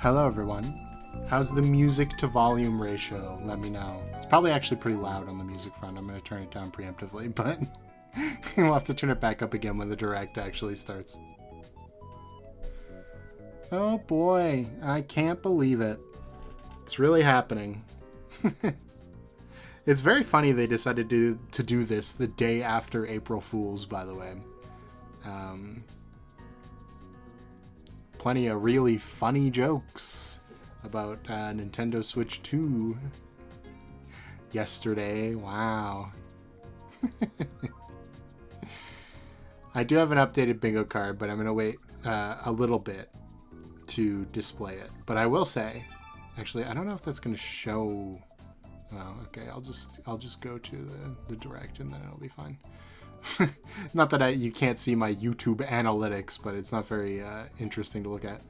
Hello everyone. How's the music to volume ratio? Let me know. It's probably actually pretty loud on the music front. I'm going to turn it down preemptively, but we'll have to turn it back up again when the direct actually starts. Oh boy, I can't believe it. It's really happening. It's very funny they decided to do this the day after April Fool's, by the way. Plenty of really funny jokes about Nintendo Switch 2 yesterday. Wow. I do have an updated bingo card, but I'm going to wait a little bit to display it. But I will say, actually, I don't know if that's going to show. Oh, okay. I'll just go to the direct and then it'll be fine. Not that you can't see my YouTube analytics, but it's not very interesting to look at.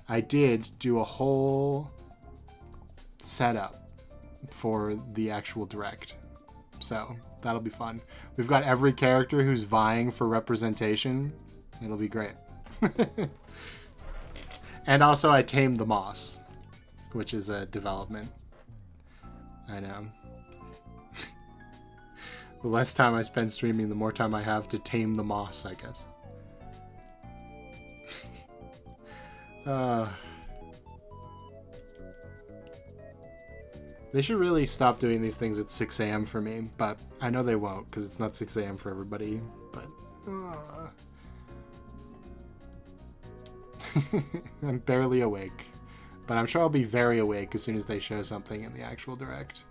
I did do a whole setup for the actual direct, so that'll be fun. We've got every character who's vying for representation. It'll be great. And also I tamed the moss, which is a development. I know. The less time I spend streaming, the more time I have to tame the moss, I guess. They should really stop doing these things at 6 a.m. for me, but I know they won't because it's not 6 a.m. for everybody, but... I'm barely awake, but I'm sure I'll be very awake as soon as they show something in the actual direct.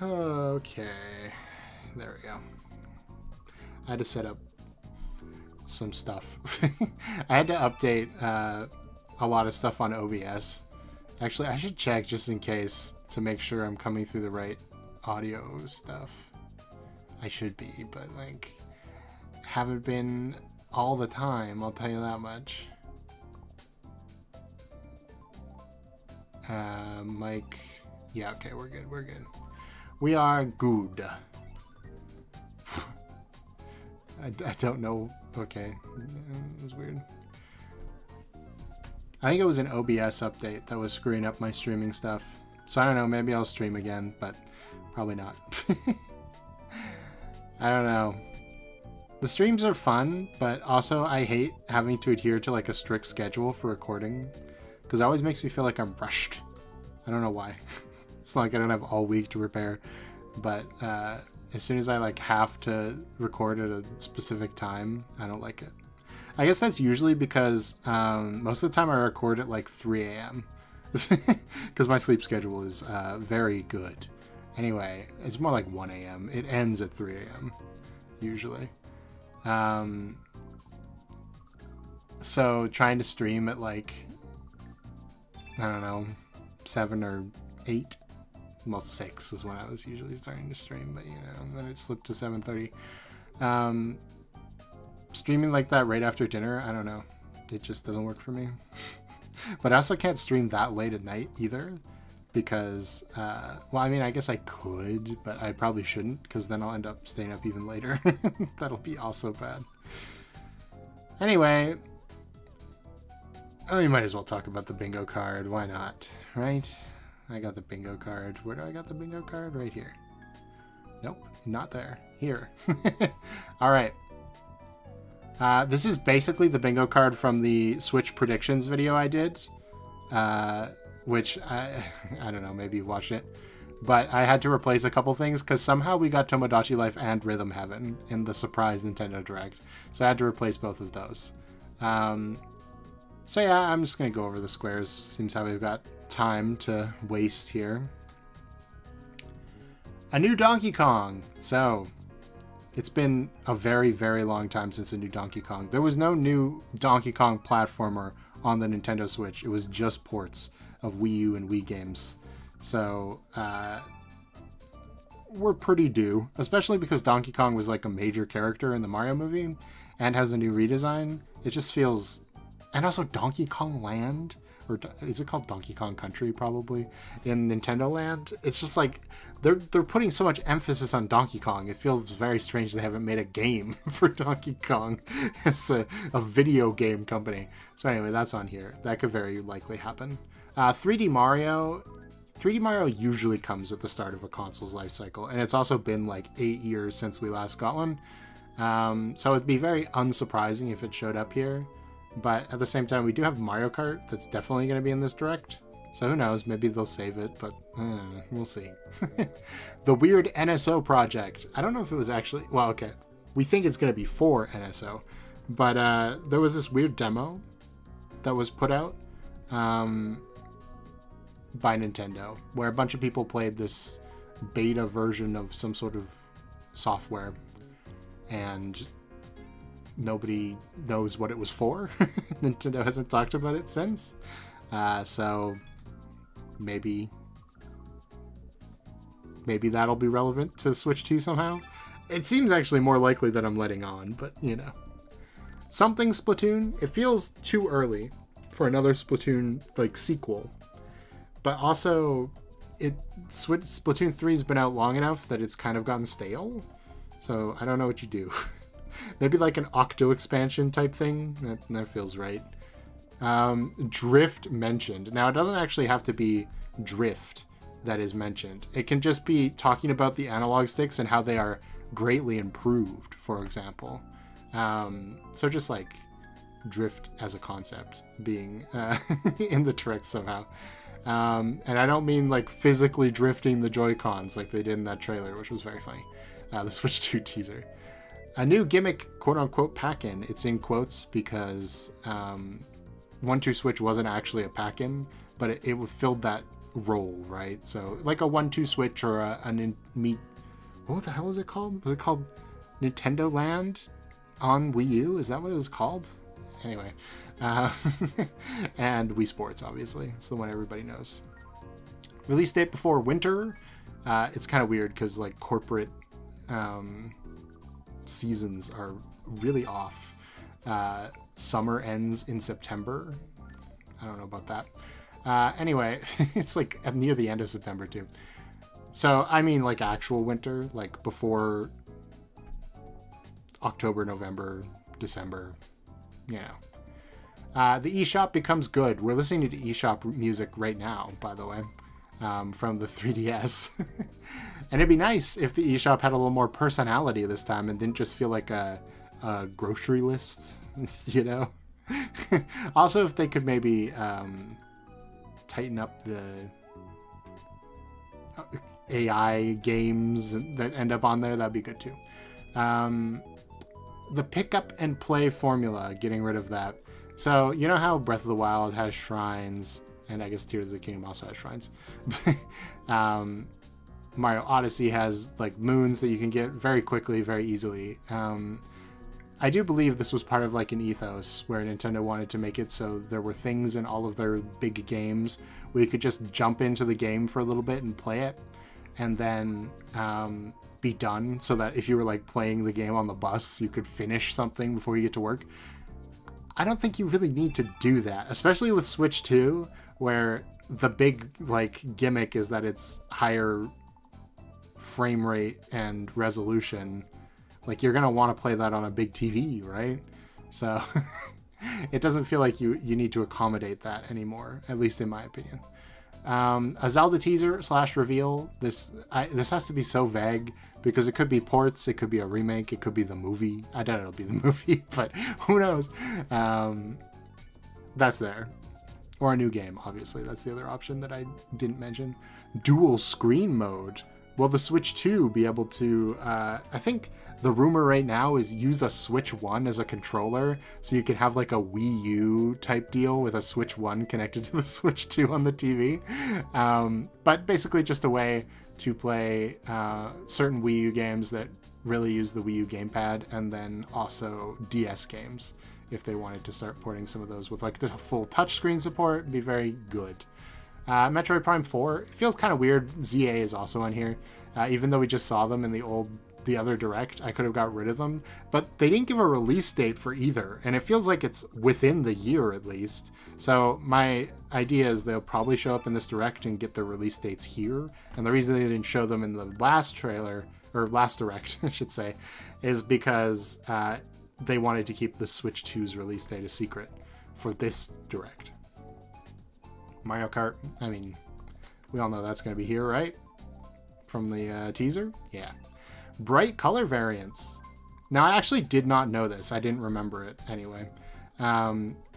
Okay, there we go. I had to set up some stuff. I had to update a lot of stuff on OBS. Actually, I should check just in case to make sure I'm coming through the right audio stuff. I should be, but like, haven't been all the time, I'll tell you that much. Mike, yeah, okay, we're good. We are good. I don't know. Okay. It was weird. I think it was an OBS update that was screwing up my streaming stuff. So I don't know. Maybe I'll stream again, but probably not. I don't know. The streams are fun, but also I hate having to adhere to like a strict schedule for recording because it always makes me feel like I'm rushed. I don't know why. It's not like I don't have all week to prepare, but as soon as I like have to record at a specific time, I don't like it. I guess that's usually because most of the time I record at like 3 a.m. because my sleep schedule is very good. Anyway, it's more like 1 a.m. It ends at 3 a.m. usually. So trying to stream at like, I don't know, 7 or 8. Well, 6 is when I was usually starting to stream, but you know, and then it slipped to 7:30. Streaming like that right after dinner, I don't know. It just doesn't work for me. But I also can't stream that late at night either because, well, I mean, I guess I could, but I probably shouldn't because then I'll end up staying up even later. That'll be also bad. Anyway, we might as well talk about the bingo card. Why not, right? I got the bingo card. Where do I got the bingo card? Right here. Nope, not there. Here. All right. This is basically the bingo card from the Switch predictions video I did, which I don't know, maybe you watched it, but I had to replace a couple things because somehow we got Tomodachi Life and Rhythm Heaven in the surprise Nintendo Direct, so I had to replace both of those. So yeah, I'm just going to go over the squares. Seems how we've got time to waste here. A new Donkey Kong. So, it's been a very, very long time since a new Donkey Kong. There was no new Donkey Kong platformer on the Nintendo Switch. It was just ports of Wii U and Wii games. So, we're pretty due. Especially because Donkey Kong was like a major character in the Mario movie and has a new redesign. It just feels... And also Donkey Kong Land or is it called Donkey Kong Country, probably, in Nintendo Land. It's just like they're putting so much emphasis on Donkey Kong. It feels very strange they haven't made a game for Donkey Kong as a video game company. So anyway, that's on here. That could very likely happen. 3D Mario usually comes at the start of a console's life cycle, and it's also been like 8 years since we last got one. So it'd be very unsurprising if it showed up here. But at the same time, we do have Mario Kart that's definitely going to be in this direct. So who knows, maybe they'll save it, but we'll see. The weird NSO project. I don't know if it was actually... Well, okay. We think it's going to be for NSO. But there was this weird demo that was put out by Nintendo, where a bunch of people played this beta version of some sort of software. And nobody knows what it was for. Nintendo hasn't talked about it since. So maybe that'll be relevant to Switch 2 somehow. It seems actually more likely that I'm letting on, but you know. Something Splatoon. It feels too early for another Splatoon like sequel. But also Splatoon 3 has been out long enough that it's kind of gotten stale. So I don't know what you do. Maybe like an Octo expansion type thing. That feels right. Drift mentioned. Now, it doesn't actually have to be Drift that is mentioned. It can just be talking about the analog sticks and how they are greatly improved, for example. So just like Drift as a concept being in the direct somehow. And I don't mean like physically drifting the Joy-Cons like they did in that trailer, which was very funny. The Switch 2 teaser. A new gimmick, quote-unquote, pack-in. It's in quotes because 1-2 Switch wasn't actually a pack-in, but it filled that role, right? So like a 1-2 Switch or what the hell is it called? Was it called Nintendo Land on Wii U? Is that what it was called? Anyway. And Wii Sports, obviously. It's the one everybody knows. Release date before winter. It's kind of weird because like corporate... seasons are really off. Summer ends in September. I don't know about that. Anyway, it's like near the end of September too. So I mean like actual winter, like before October, November, December, you know. The eShop becomes good. We're listening to eShop music right now, by the way, from the 3DS. And it'd be nice if the eShop had a little more personality this time and didn't just feel like a grocery list, you know? Also, if they could maybe tighten up the AI games that end up on there, that'd be good too. The pick up and play formula, getting rid of that. So, you know how Breath of the Wild has shrines, and I guess Tears of the Kingdom also has shrines. Mario Odyssey has like moons that you can get very quickly, very easily. I do believe this was part of like an ethos where Nintendo wanted to make it so there were things in all of their big games where you could just jump into the game for a little bit and play it and then be done, so that if you were like playing the game on the bus, you could finish something before you get to work. I don't think you really need to do that, especially with Switch 2, where the big like gimmick is that it's higher frame rate and resolution. Like you're gonna want to play that on a big TV, right? So it doesn't feel like you need to accommodate that anymore, at least in my opinion. A Zelda teaser / reveal. This has to be so vague because it could be ports, it could be a remake, it could be the movie. I doubt it'll be the movie, but who knows? That's there. Or a new game, obviously. That's the other option that I didn't mention. Dual screen mode. Will the Switch 2 be able to... I think the rumor right now is use a Switch 1 as a controller, so you can have like a Wii U type deal with a Switch 1 connected to the Switch 2 on the TV. But basically just a way to play certain Wii U games that really use the Wii U gamepad, and then also DS games. If they wanted to start porting some of those with like the full touchscreen support, it'd be very good. Metroid Prime 4, it feels kind of weird. ZA is also on here, even though we just saw them in the old the other Direct, I could have got rid of them. But they didn't give a release date for either. And it feels like it's within the year at least. So my idea is they'll probably show up in this Direct and get their release dates here. And the reason they didn't show them in the last trailer, or last Direct, I should say, is because they wanted to keep the Switch 2's release date a secret for this Direct. Mario Kart, I mean, we all know that's going to be here, right? From the teaser? Yeah. Bright color variants. Now, I actually did not know this. I didn't remember it anyway.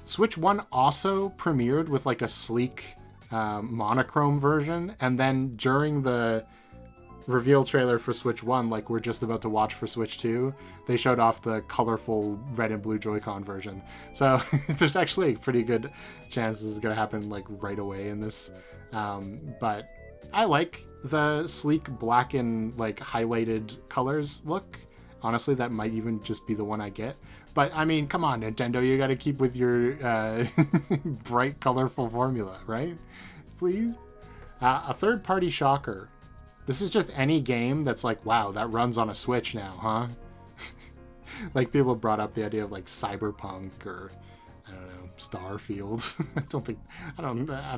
Switch 1 also premiered with like a sleek monochrome version. And then during the reveal trailer for Switch 1, like we're just about to watch for Switch 2, they showed off the colorful red and blue Joy-Con version. So there's actually a pretty good chance this is going to happen like right away in this. But I like the sleek black and like highlighted colors look. Honestly, that might even just be the one I get. But I mean, come on, Nintendo, you got to keep with your bright, colorful formula, right? Please. A third-party shocker. This is just any game that's like, wow, that runs on a Switch now, huh? Like people brought up the idea of like Cyberpunk or I don't know, Starfield. I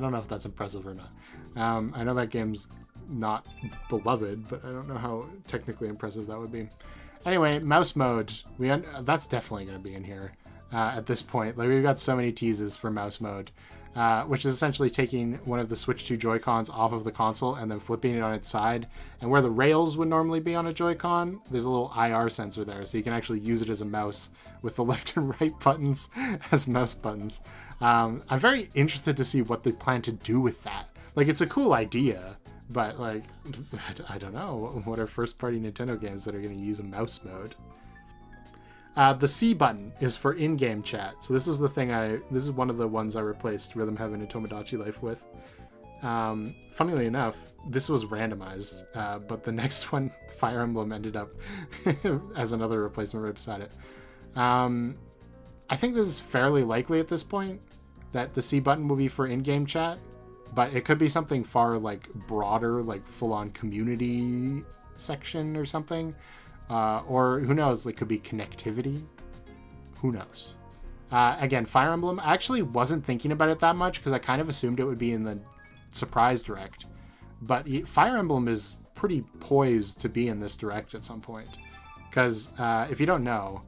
don't know if that's impressive or not. I know that game's not beloved, but I don't know how technically impressive that would be. Anyway, mouse mode. That's definitely going to be in here at this point. Like we've got so many teases for mouse mode, which is essentially taking one of the Switch 2 Joy-Cons off of the console and then flipping it on its side. And where the rails would normally be on a Joy-Con, there's a little IR sensor there, so you can actually use it as a mouse with the left and right buttons as mouse buttons. I'm very interested to see what they plan to do with that. Like, it's a cool idea, but, like, I don't know. What are first-party Nintendo games that are going to use a mouse mode? The C button is for in-game chat. So this is the thing this is one of the ones I replaced Rhythm Heaven and Tomodachi Life with. Funnily enough, this was randomized, but the next one, Fire Emblem, ended up as another replacement right beside it. I think this is fairly likely at this point that the C button will be for in-game chat, but it could be something far like broader, like full-on community section or something. Or who knows, it could be connectivity. Who knows? Again, Fire Emblem, I actually wasn't thinking about it that much because I kind of assumed it would be in the surprise Direct. But Fire Emblem is pretty poised to be in this Direct at some point. Because if you don't know,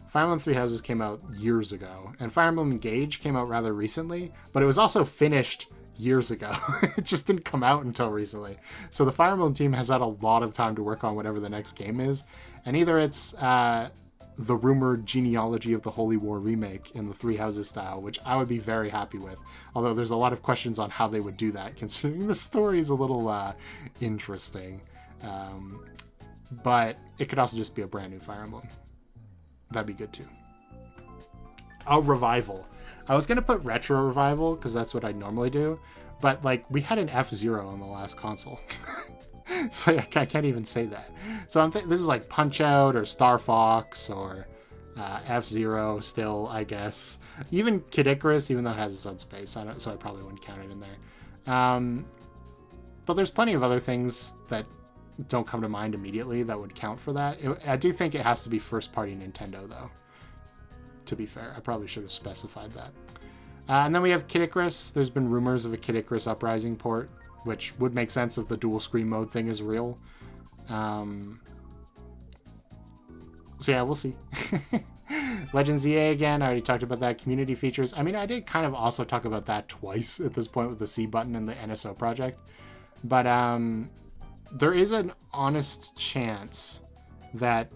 Fire Emblem Three Houses came out years ago. And Fire Emblem Engage came out rather recently. But it was also finished years ago. It just didn't come out until recently. So the Fire Emblem team has had a lot of time to work on whatever the next game is. And either it's the rumored genealogy of the Holy War remake in the Three Houses style, which I would be very happy with. Although there's a lot of questions on how they would do that, considering the story is a little interesting. But it could also just be a brand new Fire Emblem. That'd be good too. A revival. I was going to put Retro Revival because that's what I normally do. But, like, we had an F-Zero on the last console. So I can't even say that. So this is like Punch-Out or Star Fox or F-Zero still, I guess. Even Kid Icarus, even though it has its own space. So I probably wouldn't count it in there. But there's plenty of other things that don't come to mind immediately that would count for that. I do think it has to be first-party Nintendo, though. To be fair, I probably should have specified that. And then we have Kid Icarus. There's been rumors of a Kid Icarus Uprising port, which would make sense if the dual screen mode thing is real. So yeah, we'll see. Legends EA again, I already talked about that. Community features. I mean, I did kind of also talk about that twice at this point with the C button and the NSO project. But there is an honest chance that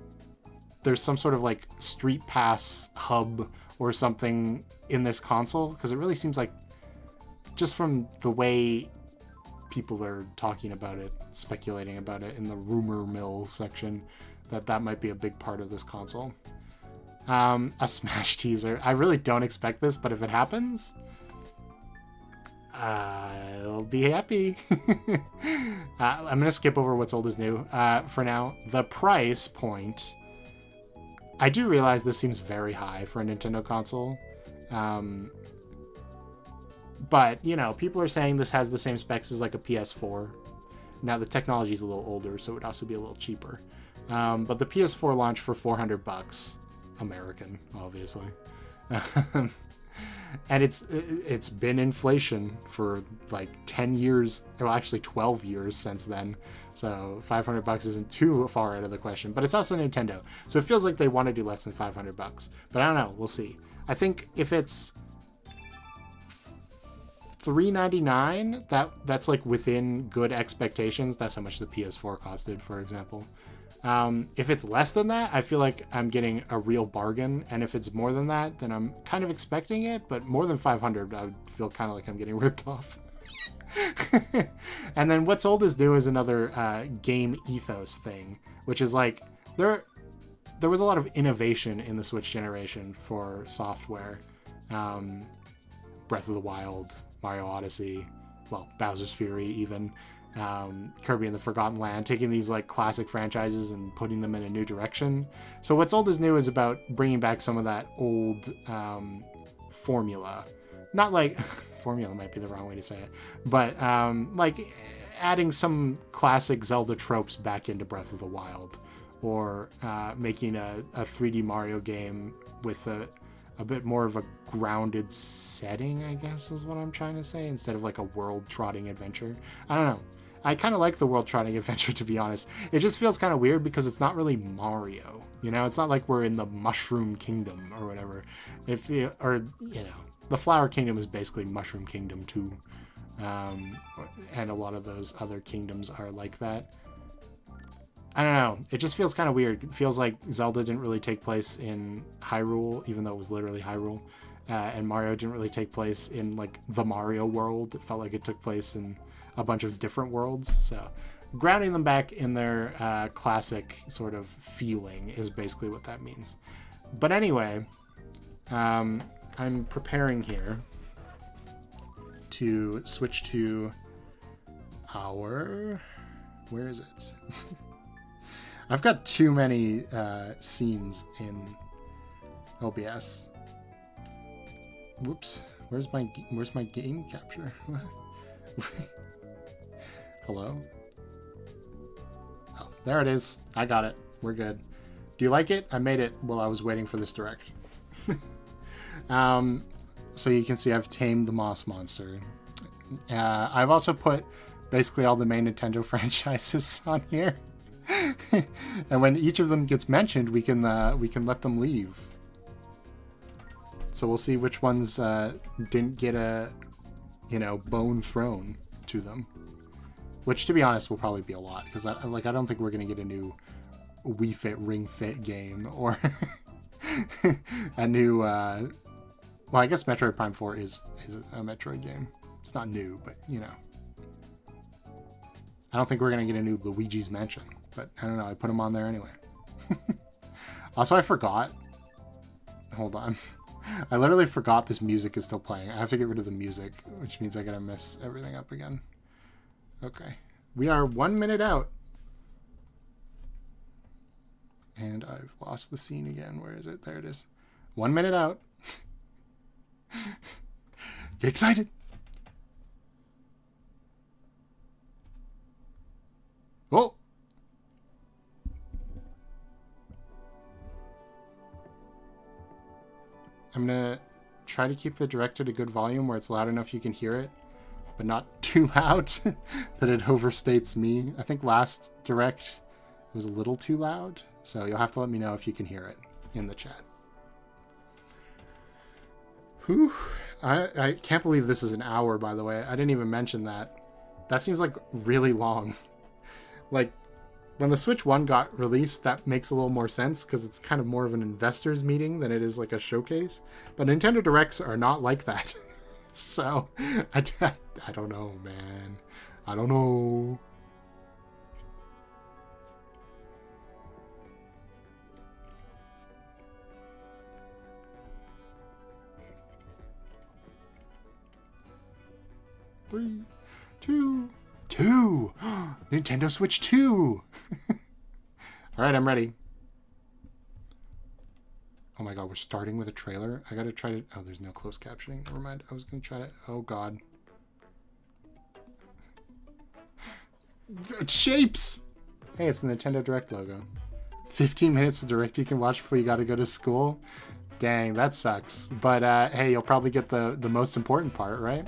there's some sort of like Street Pass hub or something in this console, because it really seems like, just from the way people are talking about it, speculating about it in the rumor mill section, that might be a big part of this console. A Smash teaser. I really don't expect this, but if it happens, I'll be happy. I'm going to skip over what's old is new for now. The price point. I do realize this seems very high for a Nintendo console. But, you know, people are saying this has the same specs as like a PS4. Now, the technology is a little older, so it would also be a little cheaper. But the PS4 launched for $400, American, obviously. And it's been inflation for like 10 years, well, actually 12 years since then. So $500 isn't too far out of the question, but it's also Nintendo. So it feels like they want to do less than $500, but I don't know. We'll see. I think if it's $399, that's like within good expectations. That's how much the PS4 costed, for example. If it's less than that, I feel like I'm getting a real bargain. And if it's more than that, then I'm kind of expecting it. But more than 500, I would feel kind of like I'm getting ripped off. And then what's old is new is another game ethos thing, which is like there was a lot of innovation in the Switch generation for software. Breath of the Wild, Mario Odyssey, well, Bowser's Fury even. Kirby and the Forgotten Land, taking these like classic franchises and putting them in a new direction. So what's old is new is about bringing back some of that old formula. Not like formula might be the wrong way to say it, but like adding some classic Zelda tropes back into Breath of the Wild, or making a 3D Mario game with a bit more of a grounded setting, I guess is what I'm trying to say, instead of like a world-trotting adventure. I don't know. I kind of like the world-trotting adventure, to be honest. It just feels kind of weird because it's not really Mario. You know, it's not like we're in the Mushroom Kingdom or whatever. The Flower Kingdom is basically Mushroom Kingdom too. And a lot of those other kingdoms are like that. I don't know. It just feels kind of weird. It feels like Zelda didn't really take place in Hyrule, even though it was literally Hyrule. And Mario didn't really take place in like the Mario world. It felt like it took place in a bunch of different worlds. So grounding them back in their classic sort of feeling is basically what that means. But anyway, I'm preparing here to switch to our... Where is it? I've got too many scenes in OBS. Whoops. Where's my game capture? Hello? Oh, there it is. I got it. We're good. Do you like it? I made it while I was waiting for this direct. So you can see I've tamed the Moss Monster. I've also put basically all the main Nintendo franchises on here. And when each of them gets mentioned, we can let them leave. So we'll see which ones didn't get a bone thrown to them. Which, to be honest, will probably be a lot, because I don't think we're gonna get a new Wii Fit Ring Fit game or a new. Well, I guess Metroid Prime 4 is a Metroid game. It's not new, but I don't think we're gonna get a new Luigi's Mansion. But I don't know. I put them on there anyway. Also, I forgot. Hold on. I literally forgot this music is still playing. I have to get rid of the music, which means I gotta mess everything up again. Okay. We are 1 minute out. And I've lost the scene again. Where is it? There it is. 1 minute out. Get excited. Oh! I'm gonna try to keep the direct at a good volume where it's loud enough you can hear it, but not too loud that it overstates me. I think last direct was a little too loud, so you'll have to let me know if you can hear it in the chat. Whew. I can't believe this is an hour, by the way. I didn't even mention that. That seems like really long. Like, when the Switch 1 got released, that makes a little more sense because it's kind of more of an investors meeting than it is like a showcase. But Nintendo Directs are not like that. So, I don't know, man. I don't know. Three, two. Nintendo Switch 2. All right, I'm ready. Oh my god, we're starting with a trailer. I gotta try to... Oh, there's no closed captioning. Never mind. I was gonna try to... Oh god. It shapes! Hey, it's the Nintendo Direct logo. 15 minutes of direct you can watch before you got to go to school. Dang, that sucks. But hey, you'll probably get the most important part, right?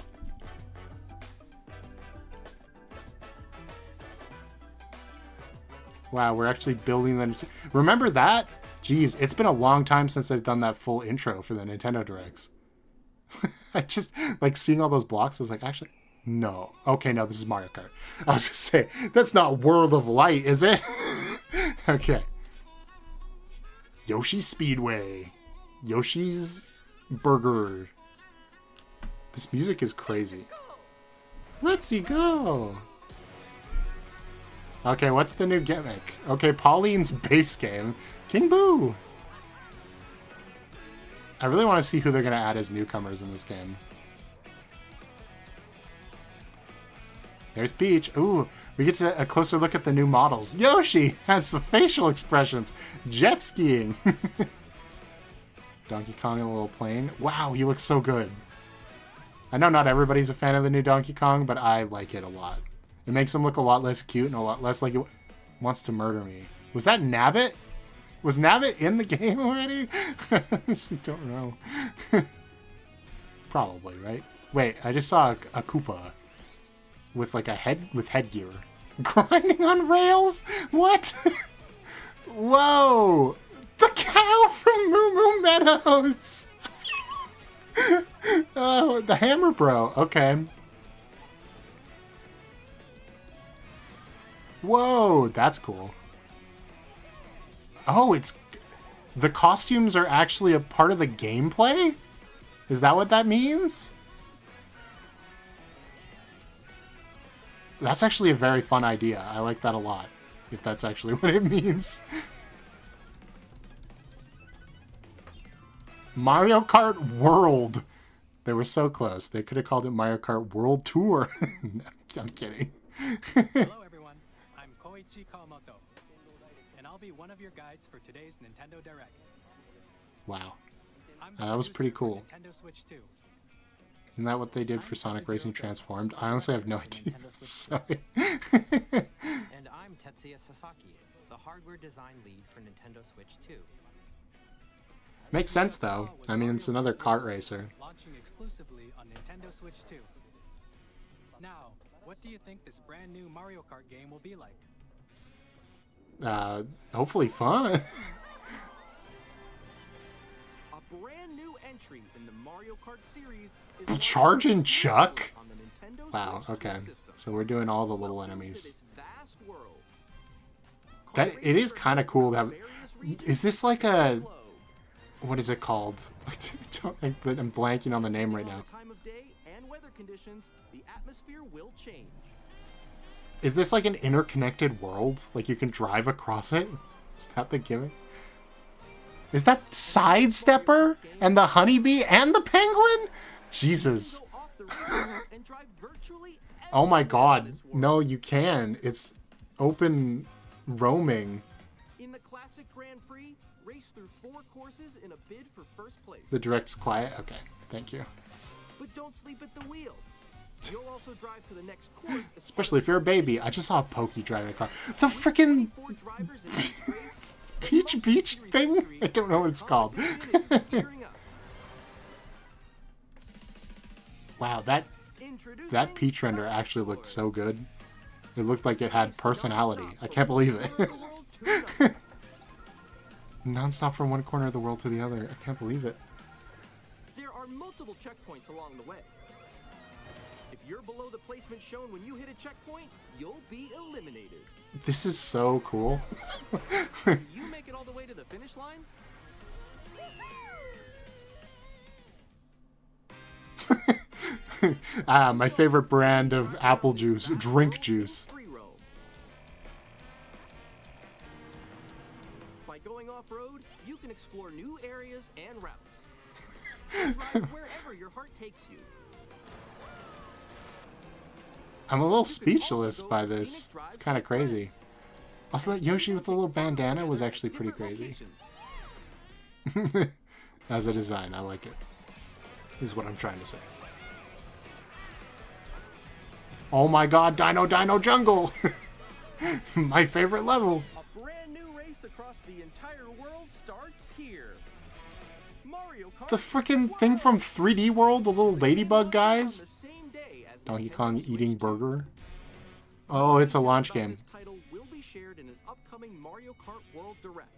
Wow, we're actually building them. Remember that? Jeez, it's been a long time since I've done that full intro for the Nintendo Directs. I just, like, seeing all those blocks, I was like, actually, no. Okay, no, this is Mario Kart. I was just saying, that's not World of Light, is it? Okay. Yoshi Speedway. Yoshi's Burger. This music is crazy. Let's-y go. Okay, what's the new gimmick? Okay, Pauline's base game. King Boo! I really want to see who they're going to add as newcomers in this game. There's Peach. Ooh, we get to a closer look at the new models. Yoshi has some facial expressions. Jet skiing. Donkey Kong in a little plane. Wow, he looks so good. I know not everybody's a fan of the new Donkey Kong, but I like it a lot. It makes him look a lot less cute and a lot less like it wants to murder me. Was that Nabbit? Was Nabbit in the game already? I honestly don't know. Probably, right? Wait, I just saw a Koopa with like a headgear. Grinding on rails? What? Whoa! The cow from Moo Moo Meadows! Oh, the Hammer Bro. Okay. Whoa, that's cool. Oh, it's... The costumes are actually a part of the gameplay? Is that what that means? That's actually a very fun idea. I like that a lot, if that's actually what it means. Mario Kart World. They were so close. They could have called it Mario Kart World Tour. No, I'm kidding. Hello, everyone. I'm Koichi Kawamoto, and I'll be one of your guides for today's Nintendo Direct. Wow. That was pretty cool. Nintendo Switch 2. Isn't that what they did for Sonic Racing Transformed? I honestly have no idea. Sorry. And I'm Tetsuya Sasaki, the hardware design lead for Nintendo Switch 2. Makes sense, though. I mean, it's another kart racer. Launching exclusively on Nintendo Switch 2. Now, what do you think this brand new Mario Kart game will be like? Hopefully fun. A brand new entry in the Mario Kart series is Charging Chuck? on the Nintendo Wow, Switch okay. system. So we're doing all the little Welcome to enemies. this vast world. That it is kind of cool to have. Is this like a... What is it called? I'm blanking on the name right now. Time of day and weather conditions, the atmosphere will change. Is this like an interconnected world? Like you can drive across it? Is that the gimmick? Is that Sidestepper? And the honeybee and the penguin? Jesus. Go off the road and drive virtually Oh my everywhere in god. this world. No, you can. It's open roaming. In the classic Grand Prix, race through 4 courses in a bid for first place. The direct's quiet? Okay, thank you. But don't sleep at the wheel. You'll also drive to the next course. as Especially if you're a baby. I just saw a Pokey driving a car. The freaking 4 drivers in each race. Peach thing? I don't know what it's called. Gearing up. Wow, that Introducing Peach render actually looked so good. It looked like it had personality. I can't believe it. Non-stop from one corner of the world to the other. I can't believe it. There are multiple checkpoints along the way. If you're below the placement shown when you hit a checkpoint, you'll be eliminated. This is so cool. You make it all the way to the finish line? My favorite brand of apple juice, drink juice. Free roam. By going off-road, you can explore new areas and routes. Drive wherever your heart takes you. I'm a little speechless by this. It's kind of crazy. Also, that Yoshi with the little bandana was actually pretty crazy. As a design, I like it. Is what I'm trying to say. Oh my god, Dino Jungle! My favorite level! A brand new race across the The entire world starts here. Mario Kart. The freaking thing from 3D World, the little ladybug On guys. the same day as Donkey Nintendo Kong Switch eating 2. burger. Oh, it's a launch About game. this title will be shared in an upcoming Mario Kart World Direct.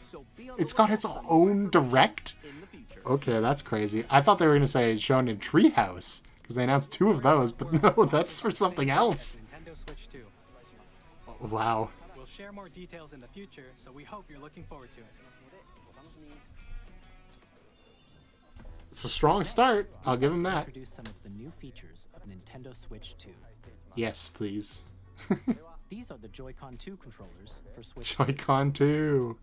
So be on It's the got lookout its for more own information Direct? in the future. Okay, that's crazy. I thought they were gonna say it's shown in Treehouse because they announced 2 of those, but no, that's for something else. Nintendo Switch 2. Wow. We'll share more details in the future, so we hope you're looking forward to it. It's a strong start. I'll give them that. Introduce some of the new features of Nintendo Switch 2. Yes, please. These are the Joy-Con 2 controllers for Switch. Joy-Con 2.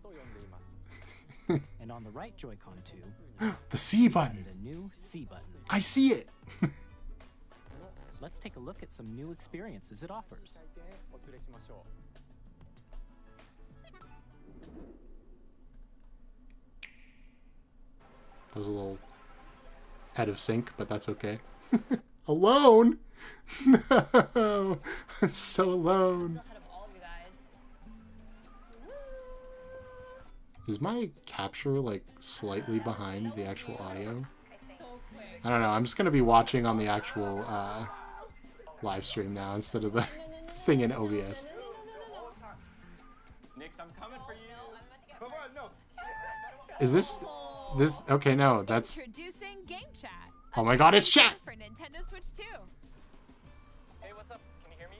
And on the right Joy-Con 2, The C button. the new C button. I see it. Let's take a look at some new experiences it offers. That was a little out of sync, but that's okay. Alone? No. I'm so alone. Still ahead of all of you guys. Is my capture like slightly behind the actual audio? So quick. I don't know. I'm just gonna be watching on the actual live stream now instead of the thing in OBS. Nix, I'm coming for you. Come on, no. Is this? Okay, no, that's. Introducing Game Chat. Oh my God, it's chat. For Nintendo Switch 2. Hey, what's up? Can you hear me?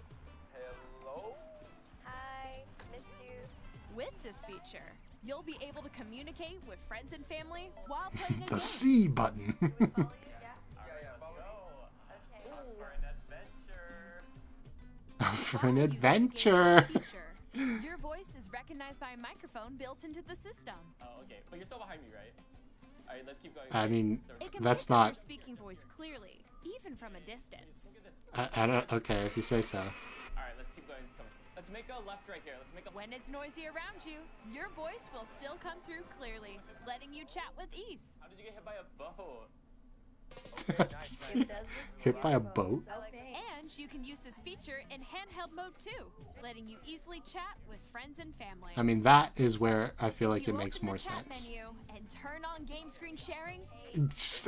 Hello? Hi, missed you. With this feature, you'll be able to communicate with friends and family while playing a The game. C button. Yeah, follow me. For an adventure. For an While using the Game adventure. Chat feature, your voice is recognized by a microphone built into the system. Oh, okay. But you're still behind me, right? Alright, let's keep going. I mean, It can that's pick up not. your speaking voice clearly, even from a distance. I don't. Okay, if you say so. Alright, let's keep going. Let's make a left right here. Let's make a. When it's noisy around you, your voice will still come through clearly, letting you chat with ease. How did you get hit by a boat? Hit by a boat? And you can use this feature in handheld mode too, letting you easily chat with friends and family. I mean, that is where I feel like You it makes open the more chat sense. menu and turn on game screen sharing.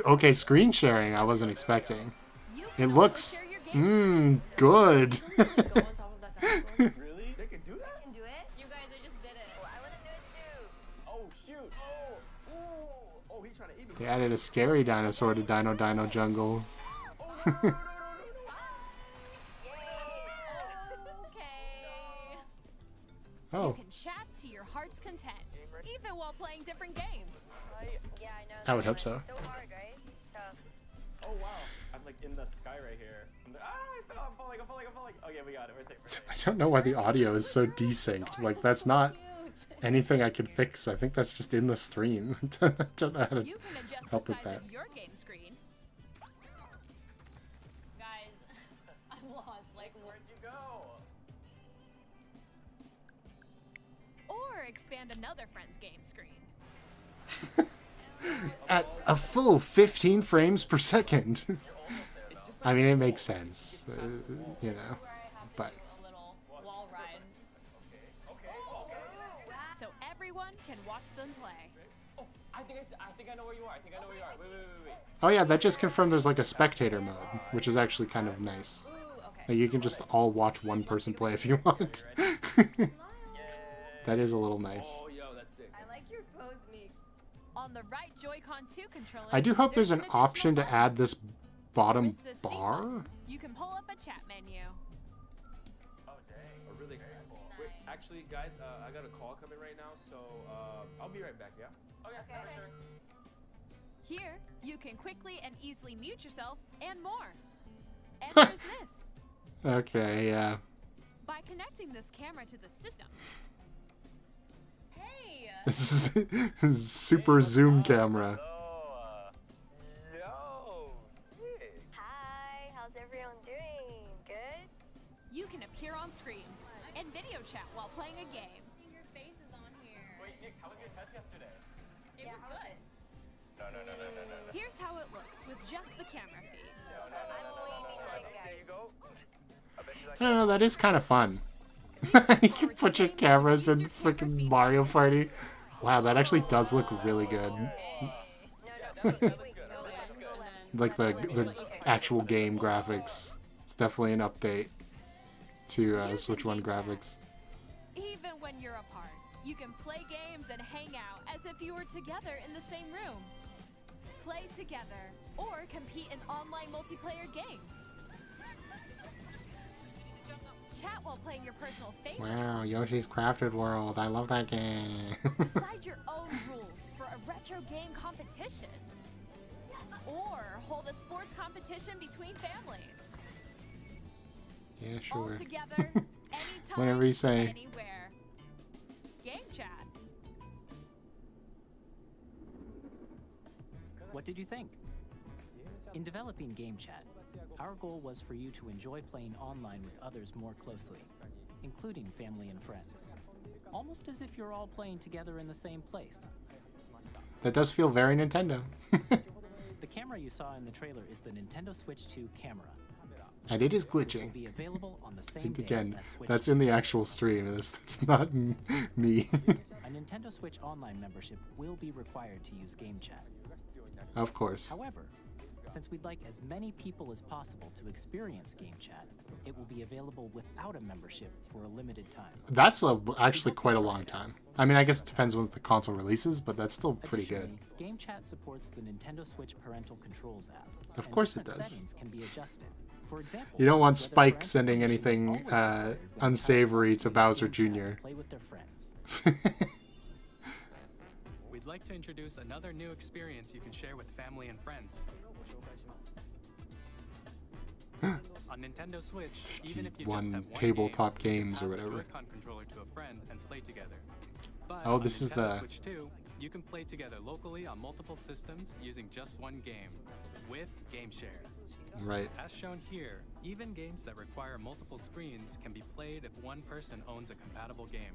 Okay, screen sharing, I wasn't expecting. You It can also looks. share your game screen. Good. Really? They can do that? Can do it. You guys, I just did it. Oh, I want to do it too. Oh, shoot. Oh. Ooh. Oh, he's trying to eat me. They added a scary dinosaur to Dino Dino Jungle. Okay. Oh, You can chat to your heart's content, even while playing different games. Yeah, I know. I would hope so. So hard, right? It's tough. Oh, wow. I'm like in the sky right here. I fell. I'm falling. Okay, we got it. We're safe. I don't know why the audio is so desynced. Like, that's not anything I could fix. I think that's just in the stream. I don't know how to You can adjust help the with size that. of your game screen. Guys, I'm lost. Like, Where'd you go? or expand another friend's game screen. At a full 15 frames per second. I mean, it makes sense, you know, but A little wall ride. So everyone can watch them play. Oh, I think I know where you are. Wait. oh yeah, that just confirmed there's like a spectator mode, which is actually kind of nice. Ooh, okay. Like, you can just all watch one person play if you want. That is a little nice. Oh, yo, that's sick. I like your pose, Meeks. On the right Joy-Con 2 controller, I do hope there's an additional option to button. add this bottom With the C bar. button, you can pull up a chat menu. Oh, dang. Oh, really? Wait, actually, guys, I got a call coming right now, so I'll be right back, yeah? Okay, sure. Here, you can quickly and easily mute yourself and more. And there's this. Okay, yeah. By connecting this camera to the system. Hey! This is super zoom camera. Yo, sick. Hi, how's everyone doing? Good? You can appear on screen and video chat while playing a game. Your face is on here. Wait, Nick, how was your test yesterday? It was good. No. Here's how it looks with just the camera feed. I'm waving like There that. you go. I bet you like I don't know, that is kind of fun. You can put your cameras in freaking Mario Party. Wow, that actually does look really good. Like the actual game graphics. It's definitely an update to Switch 1 graphics. Even when you're apart, you can play games and hang out as if you were together in the same room. Play together or compete in online multiplayer games. Chat while playing your personal favorites. Wow, Yoshi's Crafted World. I love that game. Decide your own rules for a retro game competition. Or hold a sports competition between families. Yeah, sure. All together, anytime, Whatever you say. anywhere. Game chat. What did you think? In developing Game Chat, our goal was for you to enjoy playing online with others more closely, including family and friends. Almost as if you're all playing together in the same place. That does feel very Nintendo. The camera you saw in the trailer is the Nintendo Switch 2 camera. And it is Which will glitching. be available on the I same think day again, as Switch that's 2. in the actual stream. That's not me. A Nintendo Switch Online membership will be required to use Game Chat. Of course. However, since we'd like as many people as possible to experience Game Chat, it will be available without a membership for a limited time. That's actually quite a long time. I mean, I guess it depends when the console releases, but that's still pretty good. Additionally, Game Chat supports the Nintendo Switch Parental Controls app. Of and course it different does. Settings can be adjusted. For example, You don't want whether Spike parental sending permission is anything always required when a unsavory child to wants Bowser use Game Chat Jr. to play with their friends. We'd like to introduce another new experience you can share with family and friends. On Nintendo Switch, even if you just have one tabletop game, games you or can pass a whatever. Joy-Con controller to a friend and play together. But Oh, on this is Nintendo the- Switch 2, you can play together locally on multiple systems using just one game with Game Share. Right. As shown here, even games that require multiple screens can be played if one person owns a compatible game.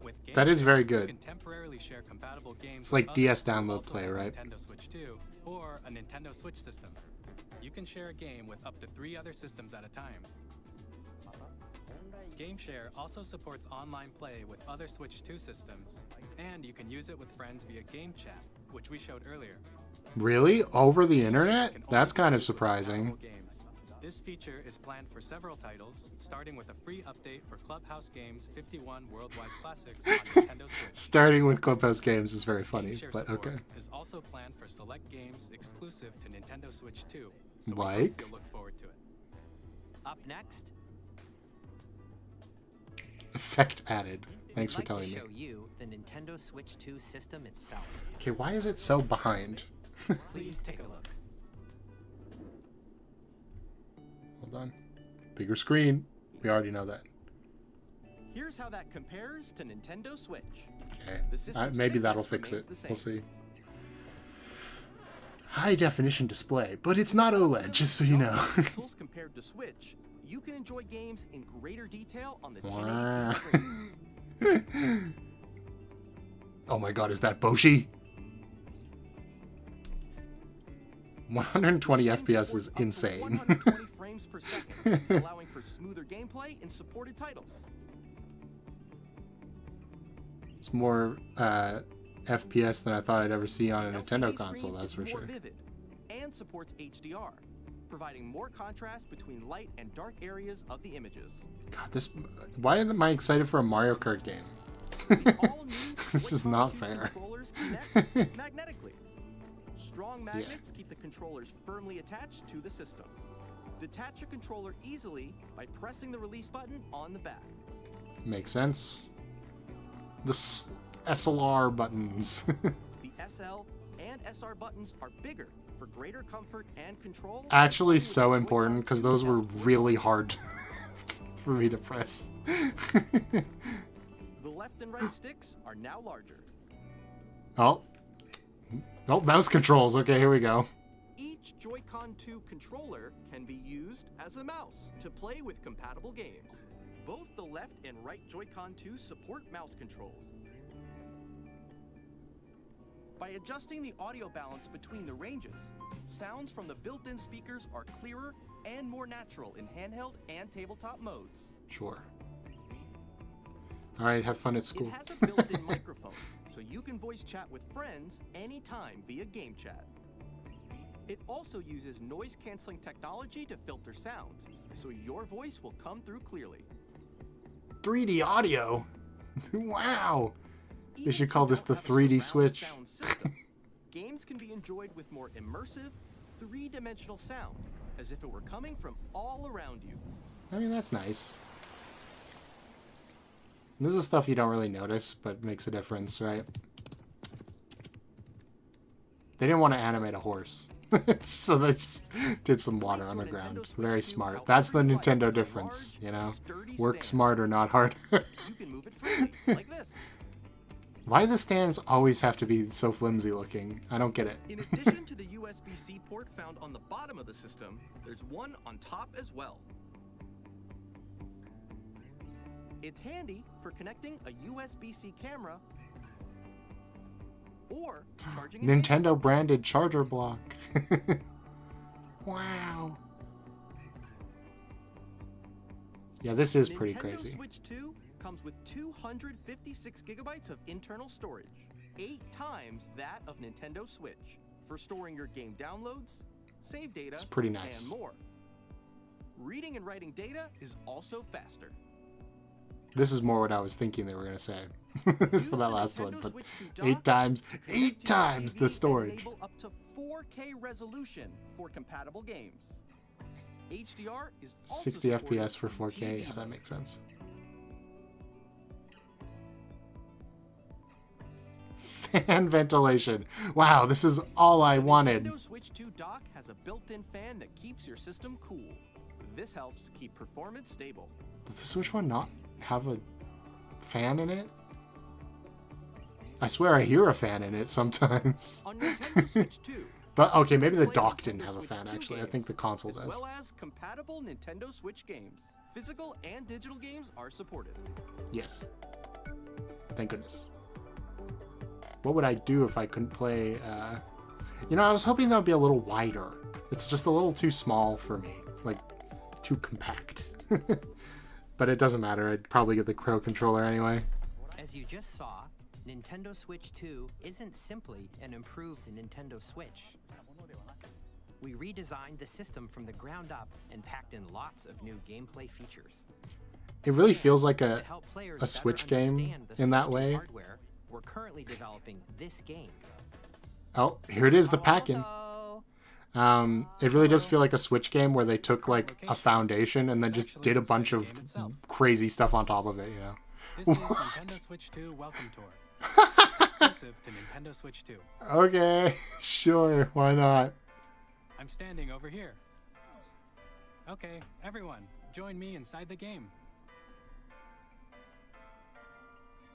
With Game That is Share, very You good. can temporarily share compatible games. It's like with DS others who download also play, have a right? Nintendo Switch 2 or a Nintendo Switch system. You can share a game with up to 3 other systems at a time. GameShare also supports online play with other Switch 2 systems, and you can use it with friends via Game Chat, which we showed earlier. Really? Over the Can internet? only That's be kind of used with surprising. compatible games. This feature is planned for several titles, starting with a free update for Clubhouse Games 51 Worldwide Classics on Nintendo Switch. Starting with Clubhouse Games is very funny, GameShare but support okay. is also planned for select games exclusive to Nintendo Switch 2, so we Like? hope you'll look forward to it. Up next, Effect added. Thanks we'd for like telling to me. show you the Nintendo Switch 2 system itself. Okay, why is it so behind? Please take a look. Hold on. Bigger screen. We already know that. Here's how that compares to Nintendo Switch. Okay. The system's Maybe that'll thickness fix it. remains the We'll same. see. High definition display, but it's not OLED, just so you know. Pixels compared to Switch, you can enjoy games in greater detail on the 1080p Wow. screen. Oh my god, is that Boshi? 120 This game FPS is supports up to insane. 120 frames per second, allowing for smoother gameplay in supported titles. It's more FPS than I thought I'd ever see on a LCD Nintendo screen console, that's is for more sure. vivid and supports HDR, providing more contrast between light and dark areas of the images. God, this. Why am I excited for a Mario Kart game? The all-new This is Joy-Con not 2 fair. Controllers connect magnetically. Strong magnets keep the controllers firmly attached to the system. Detach your controller easily by pressing the release button on the back. Makes sense. The SLR buttons. The SL and SR buttons are bigger for greater comfort and control. Actually, With so the important Joy-Con because 2 those were and really hard for me to press. The left and right sticks are now larger. Oh. Oh, mouse controls. Okay, here we go. Each Joy-Con 2 controller can be used as a mouse to play with compatible games. Both the left and right Joy-Con 2 support mouse controls. By adjusting the audio balance between the ranges, sounds from the built-in speakers are clearer and more natural in handheld and tabletop modes. Sure. All right, have fun at It school. has a built-in microphone, so you can voice chat with friends anytime via game chat. It also uses noise-canceling technology to filter sounds, so your voice will come through clearly. 3D audio. Wow. They Even should if call you this don't the have a 3D surround Switch. sound system, games can be enjoyed with more immersive, three-dimensional sound, as if it were coming from all around you. I mean, that's nice. This is stuff you don't really notice, but makes a difference, right? They didn't want to animate a horse. So they just did some water on the ground. Very smart. That's the Nintendo difference, you know? Work smarter, not harder. You can move it freely, like this. Why do the stands always have to be so flimsy looking? I don't get it. In addition to the USB-C port found on the bottom of the system, there's one on top as well. It's handy for connecting a USB-C camera or charging a Nintendo branded charger block. Wow. Yeah, this is pretty Nintendo crazy. Switch 2 comes with 256 gigabytes of internal storage, 8 times that of Nintendo Switch, for storing your game downloads, save data, It's pretty nice. and more. Reading and writing data is also faster. This is more what I was thinking they were going to say Use for the that last one. Nintendo But Switch 2 eight dock times to connect to your the TV and storage. enable up to 4K resolution for compatible games. HDR is also 60 supported FPS for in 4K. TV Yeah, that mode. makes sense. Fan ventilation. Wow, this is all I wanted. Nintendo Switch 2 dock has a built-in fan that keeps your system cool. This helps keep performance stable. Does the Switch one not have a fan in it? I swear I hear a fan in it sometimes. On Nintendo Switch 2, But okay, maybe the play dock Nintendo didn't have a Switch fan 2 actually. I games, think the console as does. well as compatible Nintendo Switch games. Physical and digital games are supported. Yes. Thank goodness. What would I do if I couldn't play? You know, I was hoping that would be a little wider. It's just a little too small for me, like too compact. But it doesn't matter. I'd probably get the Pro controller anyway. As you just saw, Nintendo Switch 2 isn't simply an improved Nintendo Switch. We redesigned the system from the ground up and packed in lots of new gameplay features. It really feels like To a help players a better Switch game understand the in that Switch 2 way. hardware, we're currently developing this game. Oh, here it is, the packing. Hello. It really does feel like a Switch game where they took like a foundation and then It's just actually did a inside bunch the of game itself. crazy stuff on top of it, you know. This is Nintendo Switch 2 Welcome Tour. Exclusive to Nintendo Switch 2. Okay, sure, why not? I'm standing over here. Okay, everyone, join me inside the game.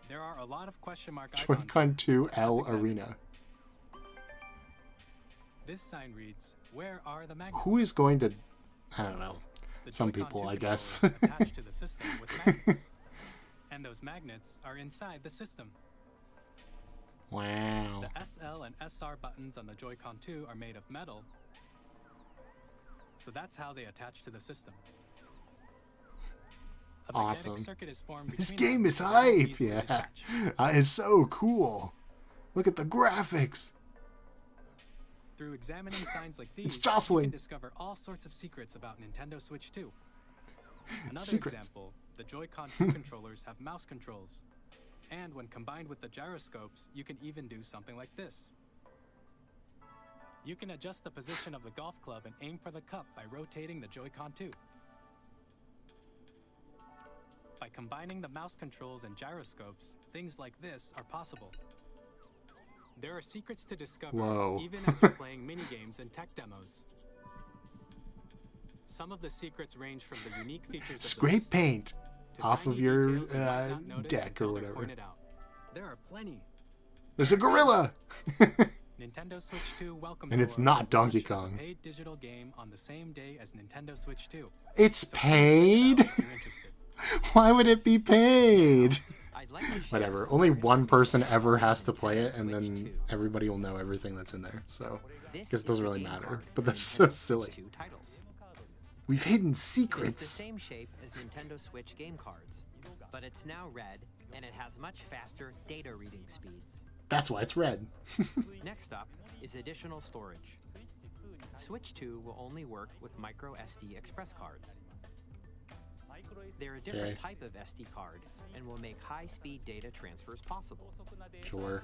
There are a lot of question mark icons. Joy-Con 2 L examine. Arena. This sign reads, "Where are the magnets?" Who is going to, I don't know, The some Joy-Con people, 2 I guess. controllers attached to the system with magnets. And those magnets are inside the system. Wow. The SL and SR buttons on the Joy-Con 2 are made of metal. So that's how they attach to the system. A magnetic Awesome. circuit is formed This between them game is that allows hype, these to yeah. attach. It's so cool. Look at the graphics. Through examining signs like these, It's you jostling. can discover all sorts of secrets about Nintendo Switch 2. Another Secrets. example, the Joy-Con 2 controllers have mouse controls. And when combined with the gyroscopes, you can even do something like this. You can adjust the position of the golf club and aim for the cup by rotating the Joy-Con 2. By combining the mouse controls and gyroscopes, things like this are possible. There are secrets to discover, Whoa. even as you're playing minigames and tech demos. Some of the secrets range from the unique features of the Scrape system paint to off tiny of your details you might not notice deck or until they're whatever. pointed out. There are plenty. There's a gorilla. Nintendo Switch 2 Welcome And it's Tour not will Donkey launch as a Kong. paid digital game on the same day as Nintendo Switch 2. It's So check it out paid? if you're interested. Why would it be paid? I'd like to share Whatever. some Only more one person information ever about has to play Nintendo it, and Switch then 2. everybody will know everything that's in there. So, This guess it doesn't is the really game matter. card But for that's so Nintendo silly. Switch 2 titles. We've hidden It's the secrets. same shape as Nintendo Switch game cards, but it's now red and it has much faster data reading speeds. That's why it's red. Next up is additional storage. Switch 2 will only work with micro SD express cards. They're a different type of SD card and will make high-speed data transfers possible. Sure.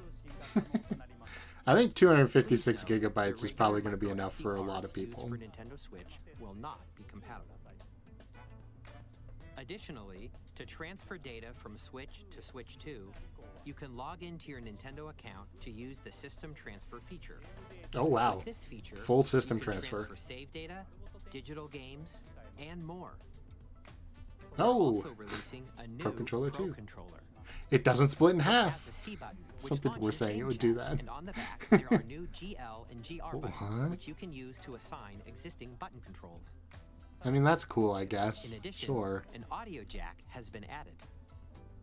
I think 256 gigabytes is probably going to be enough for a lot of people. For Nintendo Switch will not be compatible. Additionally, to transfer data from Switch to Switch 2, you can log into your Nintendo account to use the system transfer feature. Oh wow. With this feature, Full system you can transfer. Save data, digital games, and more. Oh, Also releasing a new Pro Controller too. Controller. It doesn't split in It has half. the C button, Some which people were launches saying it Game would do Chat, that. And on the back, there are new GL and GR buttons, What? which you can use to assign existing button controls. I mean, that's cool, I guess. In addition, Sure. an audio jack has been added.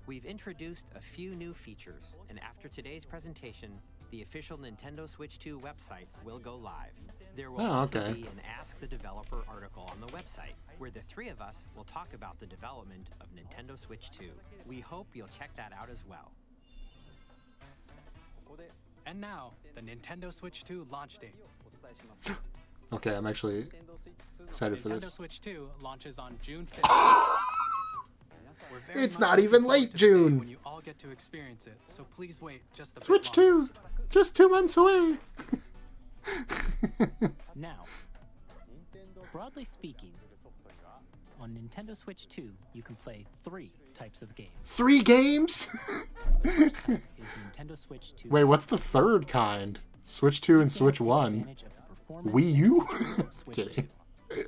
We've introduced a few new features, and after today's presentation, the official Nintendo Switch 2 website will go live. There will also okay. be an Ask the Developer article on the website, where the three of us will talk about the development of Nintendo Switch 2. We hope you'll check that out as well. And now, the Nintendo Switch 2 launch date. Okay, I'm actually excited for Nintendo this. Switch 2 launches on June 5th. We're very It's much not looking even forward late to the day June. when you all get to experience it, so please wait just a Switch bit longer. 2! Just 2 months away! Now, broadly speaking, on Nintendo Switch 2, you can play 3 types of games. 3 games? The first type is Nintendo Switch 2. Wait, what's the third kind? Switch 2 and These games Switch take 1. advantage of the performance Wii and U? features of Switch Kidding. 2.